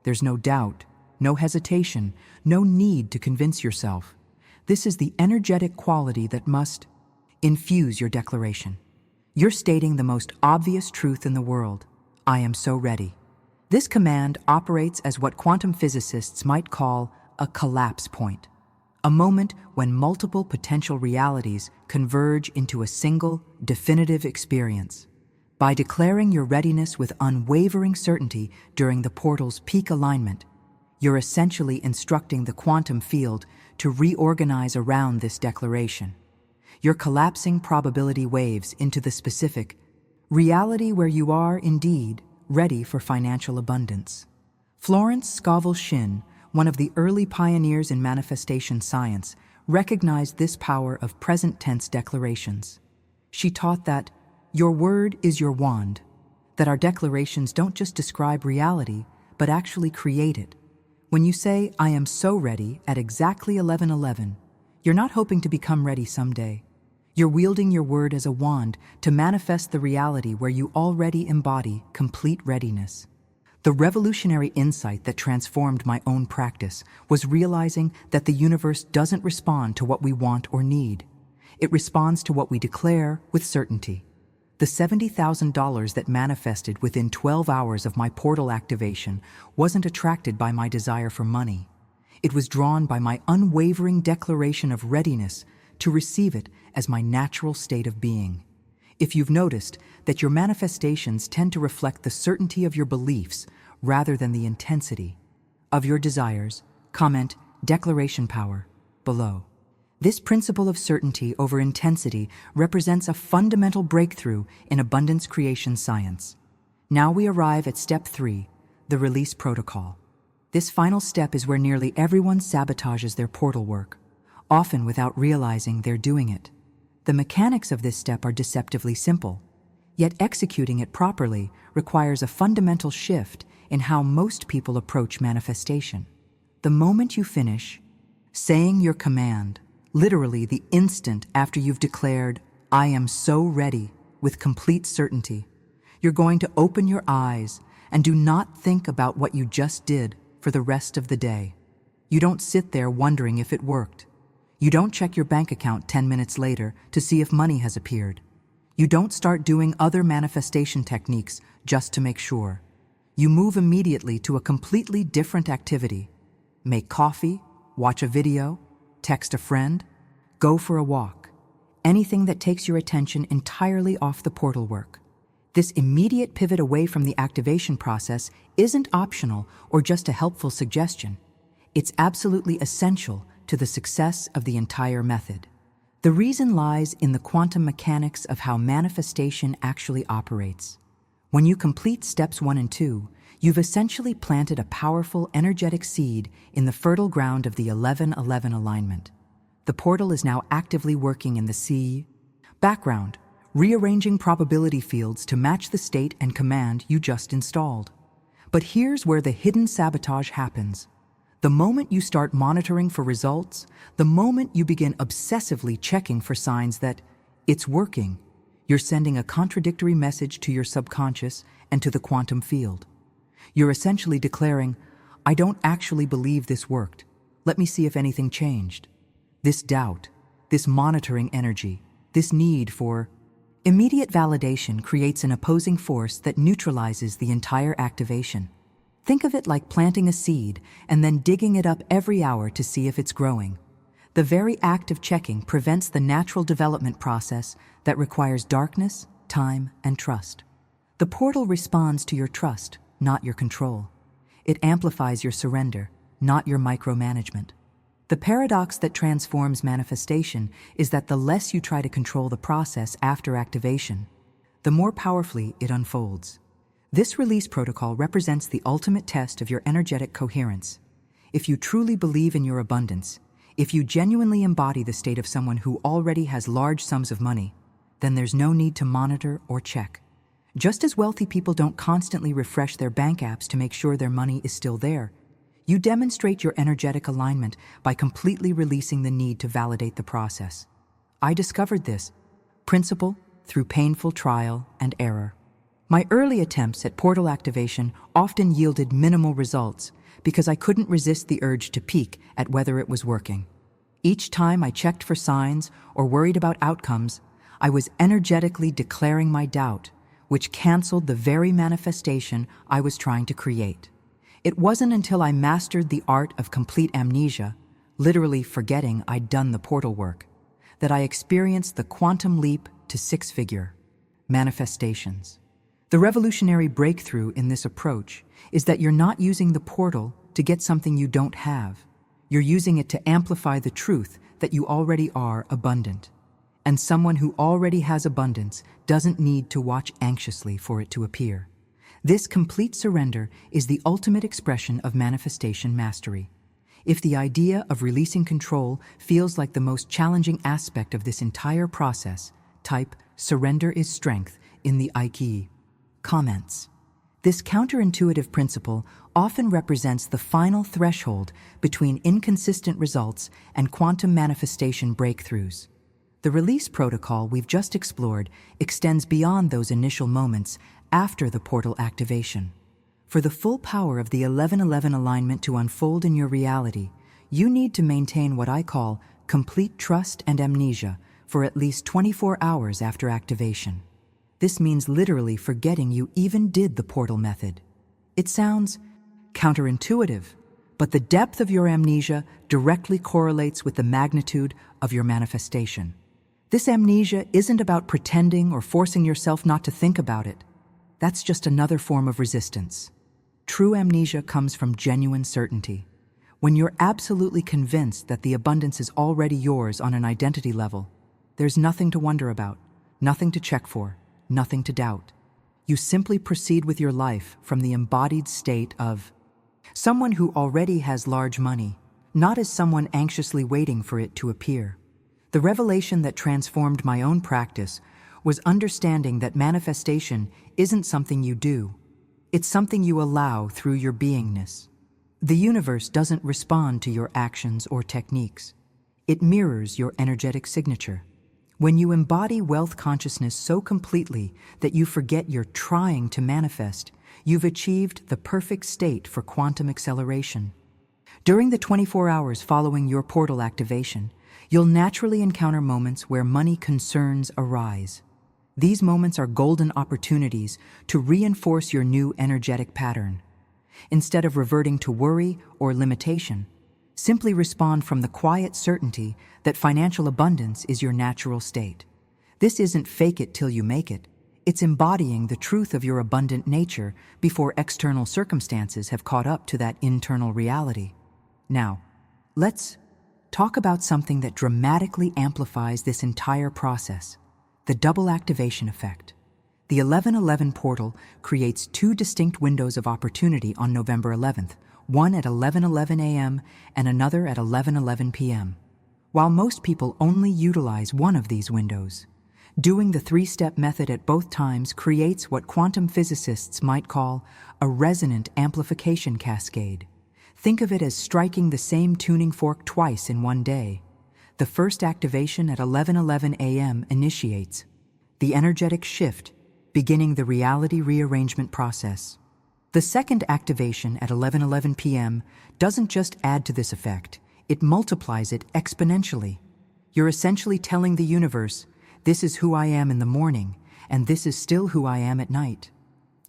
There's no doubt, no hesitation, no need to convince yourself. This is the energetic quality that must infuse your declaration. You're stating the most obvious truth in the world. I am so ready. This command operates as what quantum physicists might call a collapse point, a moment when multiple potential realities converge into a single, definitive experience. By declaring your readiness with unwavering certainty during the portal's peak alignment, you're essentially instructing the quantum field to reorganize around this declaration. You're collapsing probability waves into the specific reality where you are indeed ready for financial abundance. Florence Scovel Shinn, one of the early pioneers in manifestation science, recognized this power of present tense declarations. She taught that your word is your wand, that our declarations don't just describe reality, but actually create it. When you say, "I am so ready" at exactly 11:11, you're not hoping to become ready someday. You're wielding your word as a wand to manifest the reality where you already embody complete readiness. The revolutionary insight that transformed my own practice was realizing that the universe doesn't respond to what we want or need. It responds to what we declare with certainty. The $70,000 that manifested within 12 hours of my portal activation wasn't attracted by my desire for money. It was drawn by my unwavering declaration of readiness to receive it as my natural state of being. If you've noticed that your manifestations tend to reflect the certainty of your beliefs rather than the intensity of your desires, comment "declaration power" below. This principle of certainty over intensity represents a fundamental breakthrough in abundance creation science. Now we arrive at step 3, the release protocol. This final step is where nearly everyone sabotages their portal work, often without realizing they're doing it. The mechanics of this step are deceptively simple, yet executing it properly requires a fundamental shift in how most people approach manifestation. The moment you finish saying your command, literally the instant after you've declared, "I am so ready," with complete certainty, you're going to open your eyes and do not think about what you just did for the rest of the day. You don't sit there wondering if it worked. You don't check your bank account 10 minutes later to see if money has appeared. You don't start doing other manifestation techniques just to make sure. You move immediately to a completely different activity. Make coffee, watch a video, text a friend, go for a walk. Anything that takes your attention entirely off the portal work. This immediate pivot away from the activation process isn't optional or just a helpful suggestion. It's absolutely essential to the success of the entire method. The reason lies in the quantum mechanics of how manifestation actually operates. When you complete steps 1 and 2, you've essentially planted a powerful, energetic seed in the fertile ground of the 11-11 alignment. The portal is now actively working in the background, rearranging probability fields to match the state and command you just installed. But here's where the hidden sabotage happens. The moment you start monitoring for results, the moment you begin obsessively checking for signs that it's working, You're sending a contradictory message to your subconscious and to the quantum field. You're essentially declaring, I don't actually believe this worked. Let me see if anything changed. This doubt, this monitoring energy, this need for immediate validation creates an opposing force that neutralizes the entire activation. Think of it like planting a seed and then digging it up every hour to see if it's growing. The very act of checking prevents the natural development process that requires darkness, time, and trust. The portal responds to your trust, not your control. It amplifies your surrender, not your micromanagement. The paradox that transforms manifestation is that the less you try to control the process after activation, the more powerfully it unfolds. This release protocol represents the ultimate test of your energetic coherence. If you truly believe in your abundance, if you genuinely embody the state of someone who already has large sums of money, then there's no need to monitor or check. Just as wealthy people don't constantly refresh their bank apps to make sure their money is still there, you demonstrate your energetic alignment by completely releasing the need to validate the process. I discovered this principle through painful trial and error. My early attempts at portal activation often yielded minimal results because I couldn't resist the urge to peek at whether it was working. Each time I checked for signs or worried about outcomes, I was energetically declaring my doubt, which canceled the very manifestation I was trying to create. It wasn't until I mastered the art of complete amnesia, literally forgetting I'd done the portal work, that I experienced the quantum leap to six-figure manifestations. The revolutionary breakthrough in this approach is that you're not using the portal to get something you don't have. You're using it to amplify the truth that you already are abundant. And someone who already has abundance doesn't need to watch anxiously for it to appear. This complete surrender is the ultimate expression of manifestation mastery. If the idea of releasing control feels like the most challenging aspect of this entire process, type "surrender is strength" in the Ikei comments. This counterintuitive principle often represents the final threshold between inconsistent results and quantum manifestation breakthroughs. The release protocol we've just explored extends beyond those initial moments after the portal activation. For the full power of the 1111 alignment to unfold in your reality, you need to maintain what I call complete trust and amnesia for at least 24 hours after activation. This means literally forgetting you even did the portal method. It sounds counterintuitive, but the depth of your amnesia directly correlates with the magnitude of your manifestation. This amnesia isn't about pretending or forcing yourself not to think about it. That's just another form of resistance. True amnesia comes from genuine certainty. When you're absolutely convinced that the abundance is already yours on an identity level, there's nothing to wonder about, nothing to check for, nothing to doubt. You simply proceed with your life from the embodied state of someone who already has large money, not as someone anxiously waiting for it to appear. The revelation that transformed my own practice was understanding that manifestation isn't something you do. It's something you allow through your beingness. The universe doesn't respond to your actions or techniques. It mirrors your energetic signature. When you embody wealth consciousness so completely that you forget you're trying to manifest, you've achieved the perfect state for quantum acceleration. During the 24 hours following your portal activation, you'll naturally encounter moments where money concerns arise. These moments are golden opportunities to reinforce your new energetic pattern. Instead of reverting to worry or limitation, simply respond from the quiet certainty that financial abundance is your natural state. This isn't fake it till you make it. It's embodying the truth of your abundant nature before external circumstances have caught up to that internal reality. Now, let's talk about something that dramatically amplifies this entire process: the double activation effect. The 1111 portal creates two distinct windows of opportunity on November 11th, one at 11:11 a.m. and another at 11:11 p.m. While most people only utilize one of these windows, doing the three-step method at both times creates what quantum physicists might call a resonant amplification cascade. Think of it as striking the same tuning fork twice in one day. The first activation at 11:11 a.m. initiates the energetic shift, beginning the reality rearrangement process. The second activation at 11:11 p.m. doesn't just add to this effect, it multiplies it exponentially. You're essentially telling the universe, this is who I am in the morning, and this is still who I am at night.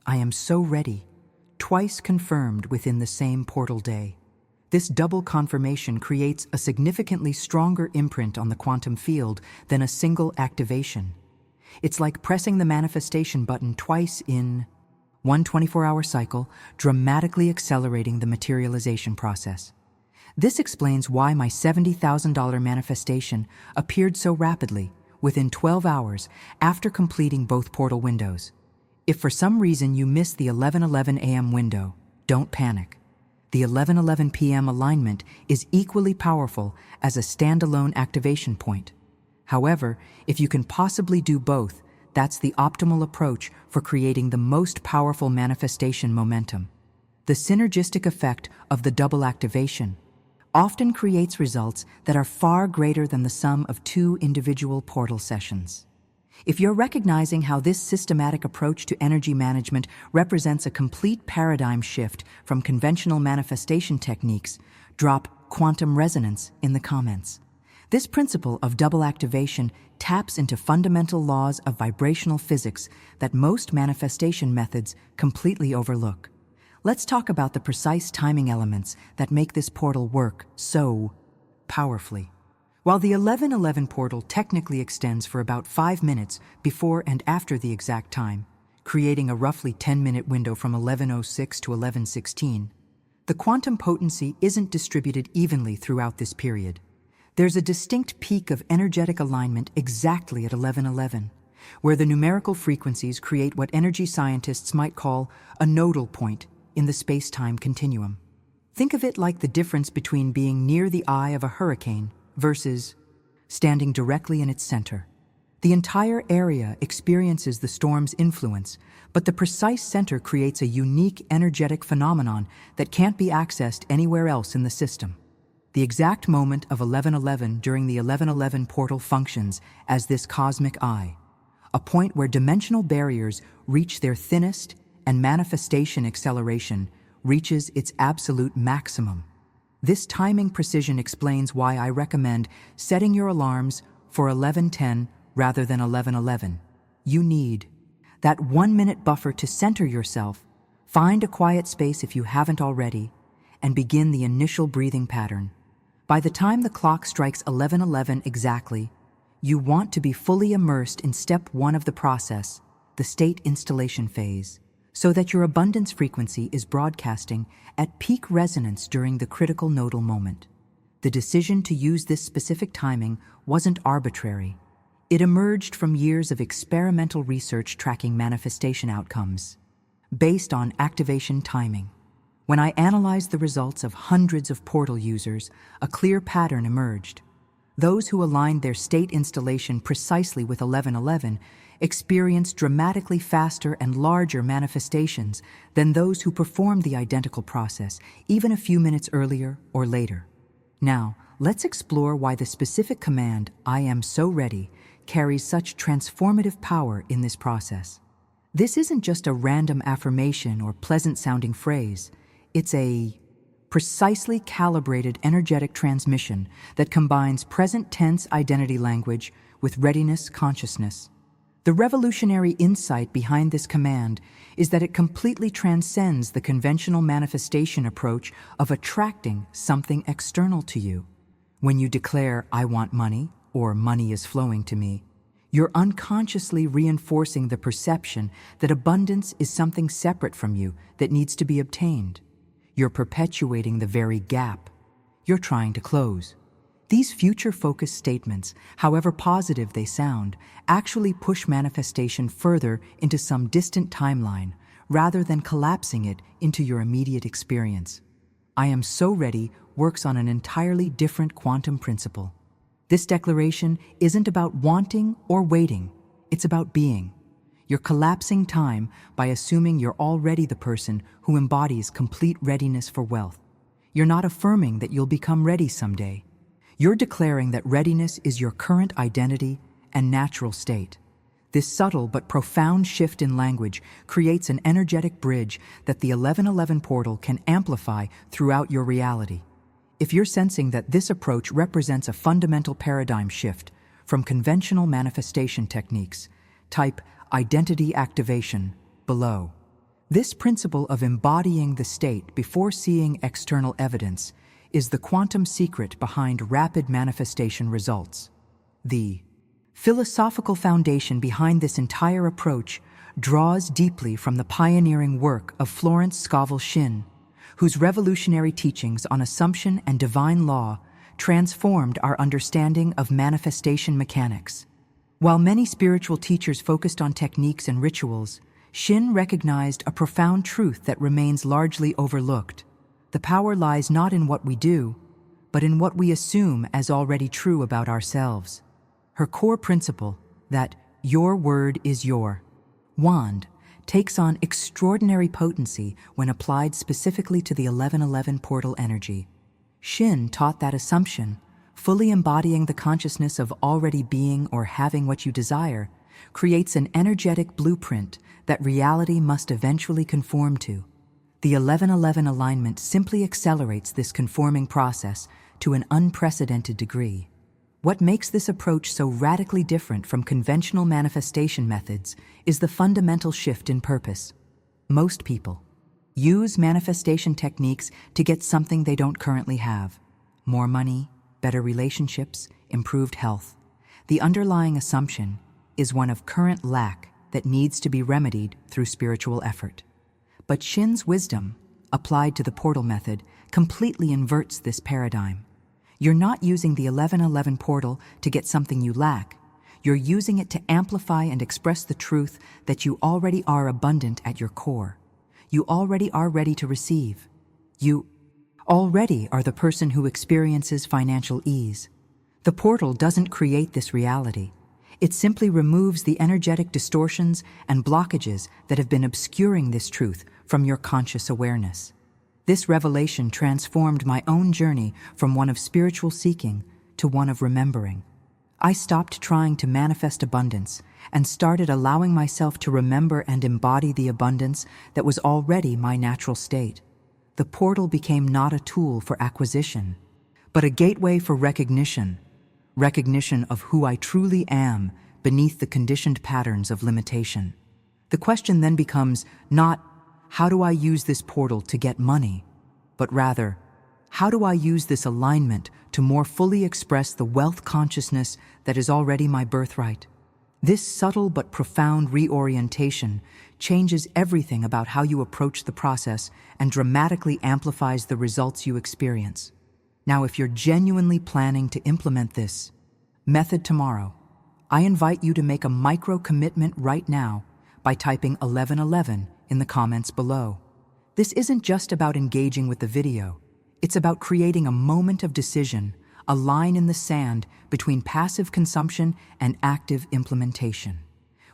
I am so ready, twice confirmed within the same portal day. This double confirmation creates a significantly stronger imprint on the quantum field than a single activation. It's like pressing the manifestation button twice in one 24-hour cycle, dramatically accelerating the materialization process. This explains why my $70,000 manifestation appeared so rapidly, within 12 hours after completing both portal windows. If for some reason you missed the 11:11 a.m. window, don't panic. The 11:11 p.m. alignment is equally powerful as a standalone activation point. However, if you can possibly do both, that's the optimal approach for creating the most powerful manifestation momentum. The synergistic effect of the double activation often creates results that are far greater than the sum of two individual portal sessions. If you're recognizing how this systematic approach to energy management represents a complete paradigm shift from conventional manifestation techniques, drop quantum resonance in the comments. This principle of double activation taps into fundamental laws of vibrational physics that most manifestation methods completely overlook. Let's talk about the precise timing elements that make this portal work so powerfully. While the 11:11 portal technically extends for about 5 minutes before and after the exact time, creating a roughly 10-minute window from 11:06 to 11:16, the quantum potency isn't distributed evenly throughout this period. There's a distinct peak of energetic alignment exactly at 11:11, where the numerical frequencies create what energy scientists might call a nodal point in the space-time continuum. Think of it like the difference between being near the eye of a hurricane versus standing directly in its center. The entire area experiences the storm's influence, but the precise center creates a unique energetic phenomenon that can't be accessed anywhere else in the system. The exact moment of 11:11 during the 11:11 portal functions as this cosmic eye, a point where dimensional barriers reach their thinnest and manifestation acceleration reaches its absolute maximum. This timing precision explains why I recommend setting your alarms for 11:10 rather than 11:11. You need that 1-minute buffer to center yourself, find a quiet space if you haven't already, and begin the initial breathing pattern. By the time the clock strikes 11:11 exactly, you want to be fully immersed in step 1 of the process, the state installation phase, so that your abundance frequency is broadcasting at peak resonance during the critical nodal moment. The decision to use this specific timing wasn't arbitrary. It emerged from years of experimental research tracking manifestation outcomes, based on activation timing. When I analyzed the results of hundreds of portal users, a clear pattern emerged. Those who aligned their state installation precisely with 11:11 experienced dramatically faster and larger manifestations than those who performed the identical process, even a few minutes earlier or later. Now, let's explore why the specific command, "I am so ready," carries such transformative power in this process. This isn't just a random affirmation or pleasant-sounding phrase. It's a precisely calibrated energetic transmission that combines present tense identity language with readiness consciousness. The revolutionary insight behind this command is that it completely transcends the conventional manifestation approach of attracting something external to you. When you declare, "I want money," or "money is flowing to me," you're unconsciously reinforcing the perception that abundance is something separate from you that needs to be obtained. You're perpetuating the very gap you're trying to close. These future-focused statements, however positive they sound, actually push manifestation further into some distant timeline rather than collapsing it into your immediate experience. "I am so ready" works on an entirely different quantum principle. This declaration isn't about wanting or waiting, it's about being. You're collapsing time by assuming you're already the person who embodies complete readiness for wealth. You're not affirming that you'll become ready someday. You're declaring that readiness is your current identity and natural state. This subtle but profound shift in language creates an energetic bridge that the 1111 portal can amplify throughout your reality. If you're sensing that this approach represents a fundamental paradigm shift from conventional manifestation techniques, type identity activation below. This principle of embodying the state before seeing external evidence is the quantum secret behind rapid manifestation results. The philosophical foundation behind this entire approach draws deeply from the pioneering work of Florence Scovel Shinn, whose revolutionary teachings on assumption and divine law transformed our understanding of manifestation mechanics. While many spiritual teachers focused on techniques and rituals, Shinn recognized a profound truth that remains largely overlooked. The power lies not in what we do, but in what we assume as already true about ourselves. Her core principle, that your word is your wand, takes on extraordinary potency when applied specifically to the 1111 portal energy. Shinn taught that assumption, fully embodying the consciousness of already being or having what you desire, creates an energetic blueprint that reality must eventually conform to. The 1111 alignment simply accelerates this conforming process to an unprecedented degree. What makes this approach so radically different from conventional manifestation methods is the fundamental shift in purpose. Most people use manifestation techniques to get something they don't currently have: more money, better relationships, improved health. The underlying assumption is one of current lack that needs to be remedied through spiritual effort. But Shinn's wisdom, applied to the portal method, completely inverts this paradigm. You're not using the 1111 portal to get something you lack. You're using it to amplify and express the truth that you already are abundant at your core. You already are ready to receive. You already are the person who experiences financial ease. The portal doesn't create this reality. It simply removes the energetic distortions and blockages that have been obscuring this truth from your conscious awareness. This revelation transformed my own journey from one of spiritual seeking to one of remembering. I stopped trying to manifest abundance and started allowing myself to remember and embody the abundance that was already my natural state. The portal became not a tool for acquisition, but a gateway for recognition of who I truly am beneath the conditioned patterns of limitation. The question then becomes not, how do I use this portal to get money? But rather, how do I use this alignment to more fully express the wealth consciousness that is already my birthright? This subtle but profound reorientation changes everything about how you approach the process and dramatically amplifies the results you experience. Now, if you're genuinely planning to implement this method tomorrow, I invite you to make a micro commitment right now by typing 1111 in the comments below. This isn't just about engaging with the video. It's about creating a moment of decision, a line in the sand between passive consumption and active implementation.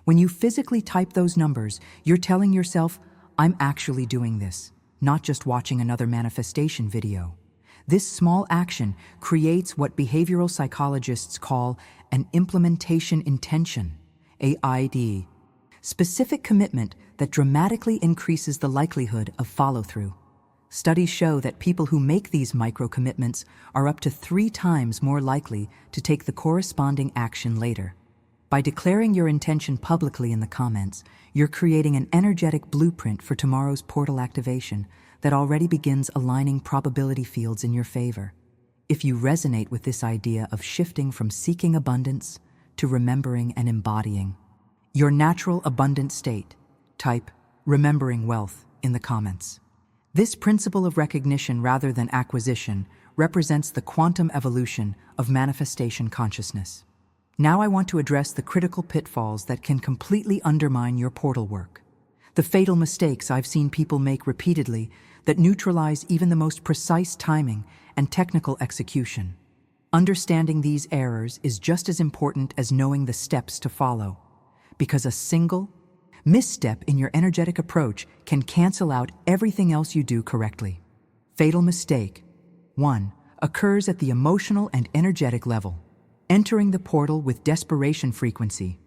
When you physically type those numbers, you're telling yourself, I'm actually doing this, not just watching another manifestation video. This small action creates what behavioral psychologists call an implementation intention, AID, specific commitment that dramatically increases the likelihood of follow-through. Studies show that people who make these micro-commitments are up to 3 times more likely to take the corresponding action later. By declaring your intention publicly in the comments, you're creating an energetic blueprint for tomorrow's portal activation that already begins aligning probability fields in your favor. If you resonate with this idea of shifting from seeking abundance to remembering and embodying your natural abundant state, type remembering wealth in the comments. This principle of recognition rather than acquisition represents the quantum evolution of manifestation consciousness. Now I want to address the critical pitfalls that can completely undermine your portal work. The fatal mistakes I've seen people make repeatedly that neutralize even the most precise timing and technical execution. Understanding these errors is just as important as knowing the steps to follow, because a single misstep in your energetic approach can cancel out everything else you do correctly. Fatal mistake 1 occurs at the emotional and energetic level. Entering the portal with desperation frequency.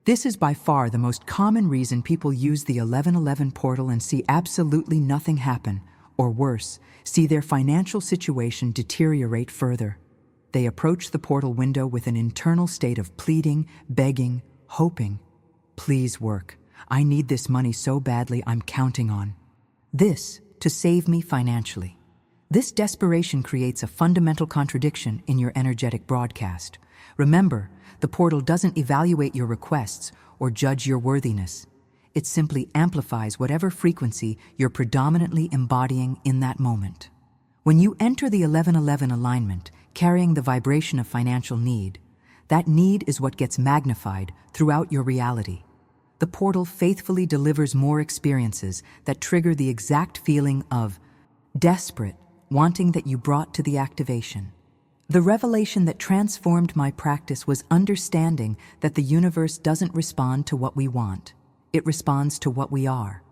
This is by far the most common reason people use the 1111 portal and see absolutely nothing happen, or worse, see their financial situation deteriorate further. They approach the portal window with an internal state of pleading, begging, hoping. Please work. I need this money so badly, I'm counting on this to save me financially. This desperation creates a fundamental contradiction in your energetic broadcast. Remember, the portal doesn't evaluate your requests or judge your worthiness. It simply amplifies whatever frequency you're predominantly embodying in that moment. When you enter the 1111 alignment, carrying the vibration of financial need, that need is what gets magnified throughout your reality. The portal faithfully delivers more experiences that trigger the exact feeling of desperate wanting that you brought to the activation. The revelation that transformed my practice was understanding that the universe doesn't respond to what we want. It responds to what we are.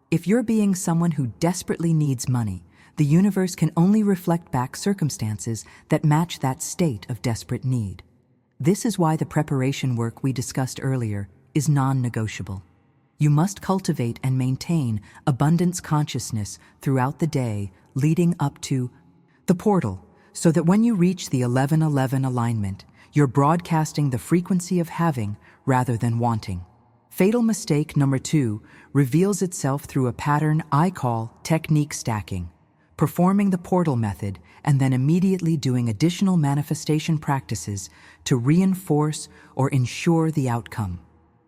If you're being someone who desperately needs money, the universe can only reflect back circumstances that match that state of desperate need. This is why the preparation work we discussed earlier is non-negotiable. You must cultivate and maintain abundance consciousness throughout the day leading up to the portal, so that when you reach the 1111 alignment, you're broadcasting the frequency of having rather than wanting. Fatal mistake number 2 reveals itself through a pattern I call technique stacking, performing the portal method and then immediately doing additional manifestation practices to reinforce or ensure the outcome.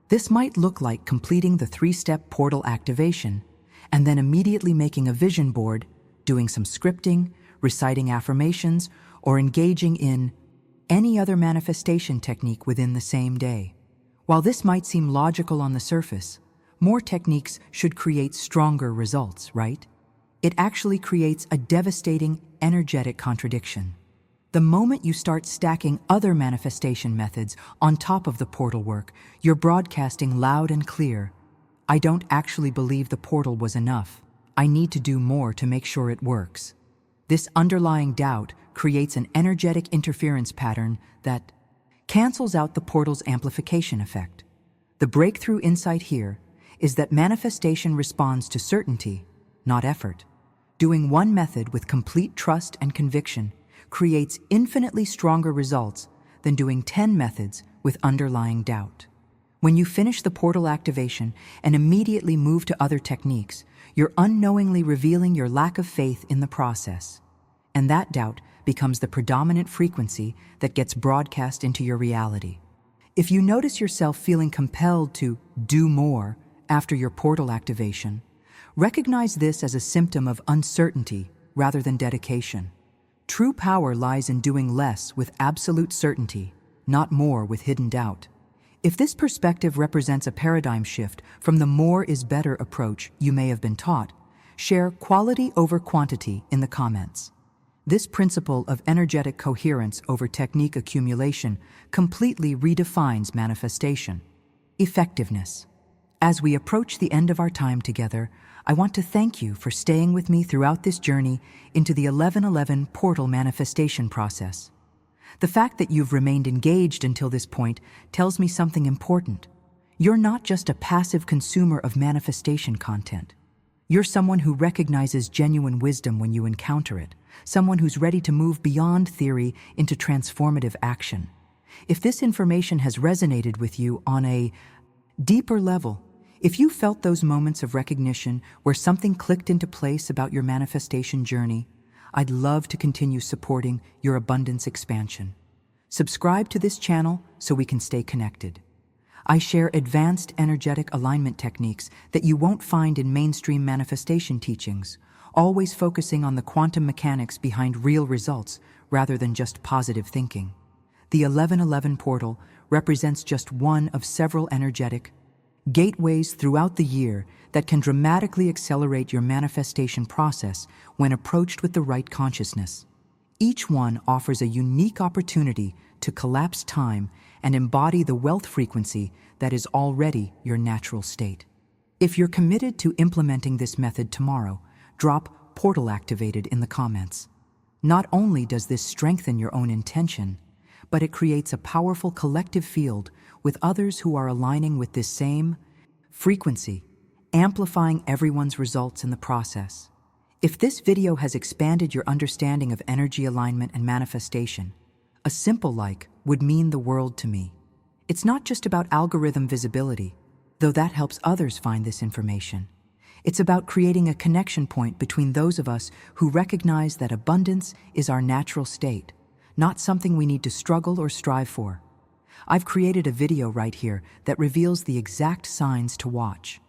This might look like completing the 3-step portal activation and then immediately making a vision board, doing some scripting, reciting affirmations, or engaging in any other manifestation technique within the same day. While this might seem logical on the surface, more techniques should create stronger results, right? It actually creates a devastating energetic contradiction. The moment you start stacking other manifestation methods on top of the portal work, you're broadcasting loud and clear, I don't actually believe the portal was enough. I need to do more to make sure it works. This underlying doubt creates an energetic interference pattern that cancels out the portal's amplification effect. The breakthrough insight here is that manifestation responds to certainty, not effort. Doing one method with complete trust and conviction creates infinitely stronger results than doing 10 methods with underlying doubt. When you finish the portal activation and immediately move to other techniques, you're unknowingly revealing your lack of faith in the process. And that doubt becomes the predominant frequency that gets broadcast into your reality. If you notice yourself feeling compelled to do more after your portal activation, recognize this as a symptom of uncertainty rather than dedication. True power lies in doing less with absolute certainty, not more with hidden doubt. If this perspective represents a paradigm shift from the more is better approach you may have been taught, share quality over quantity in the comments. This principle of energetic coherence over technique accumulation completely redefines manifestation. Effectiveness. As we approach the end of our time together, I want to thank you for staying with me throughout this journey into the 1111 portal manifestation process. The fact that you've remained engaged until this point tells me something important. You're not just a passive consumer of manifestation content. You're someone who recognizes genuine wisdom when you encounter it, someone who's ready to move beyond theory into transformative action. If this information has resonated with you on a deeper level, if you felt those moments of recognition where something clicked into place about your manifestation journey, I'd love to continue supporting your abundance expansion. Subscribe to this channel so we can stay connected. I share advanced energetic alignment techniques that you won't find in mainstream manifestation teachings, always focusing on the quantum mechanics behind real results rather than just positive thinking. The 1111 portal represents just one of several energetic gateways throughout the year that can dramatically accelerate your manifestation process when approached with the right consciousness. Each one offers a unique opportunity to collapse time and embody the wealth frequency that is already your natural state. If you're committed to implementing this method tomorrow, drop "portal activated" in the comments. Not only does this strengthen your own intention, but it creates a powerful collective field with others who are aligning with this same frequency, amplifying everyone's results in the process. If this video has expanded your understanding of energy alignment and manifestation, a simple like would mean the world to me. It's not just about algorithm visibility, though that helps others find this information. It's about creating a connection point between those of us who recognize that abundance is our natural state, not something we need to struggle or strive for. I've created a video right here that reveals the exact signs to watch.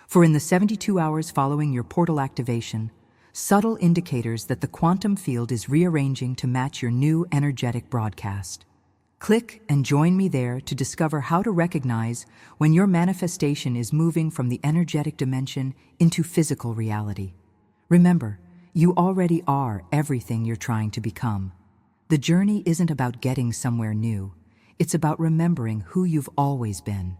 For in the 72 hours following your portal activation, subtle indicators that the quantum field is rearranging to match your new energetic broadcast. Click and join me there to discover how to recognize when your manifestation is moving from the energetic dimension into physical reality. Remember, you already are everything you're trying to become. The journey isn't about getting somewhere new. It's about remembering who you've always been.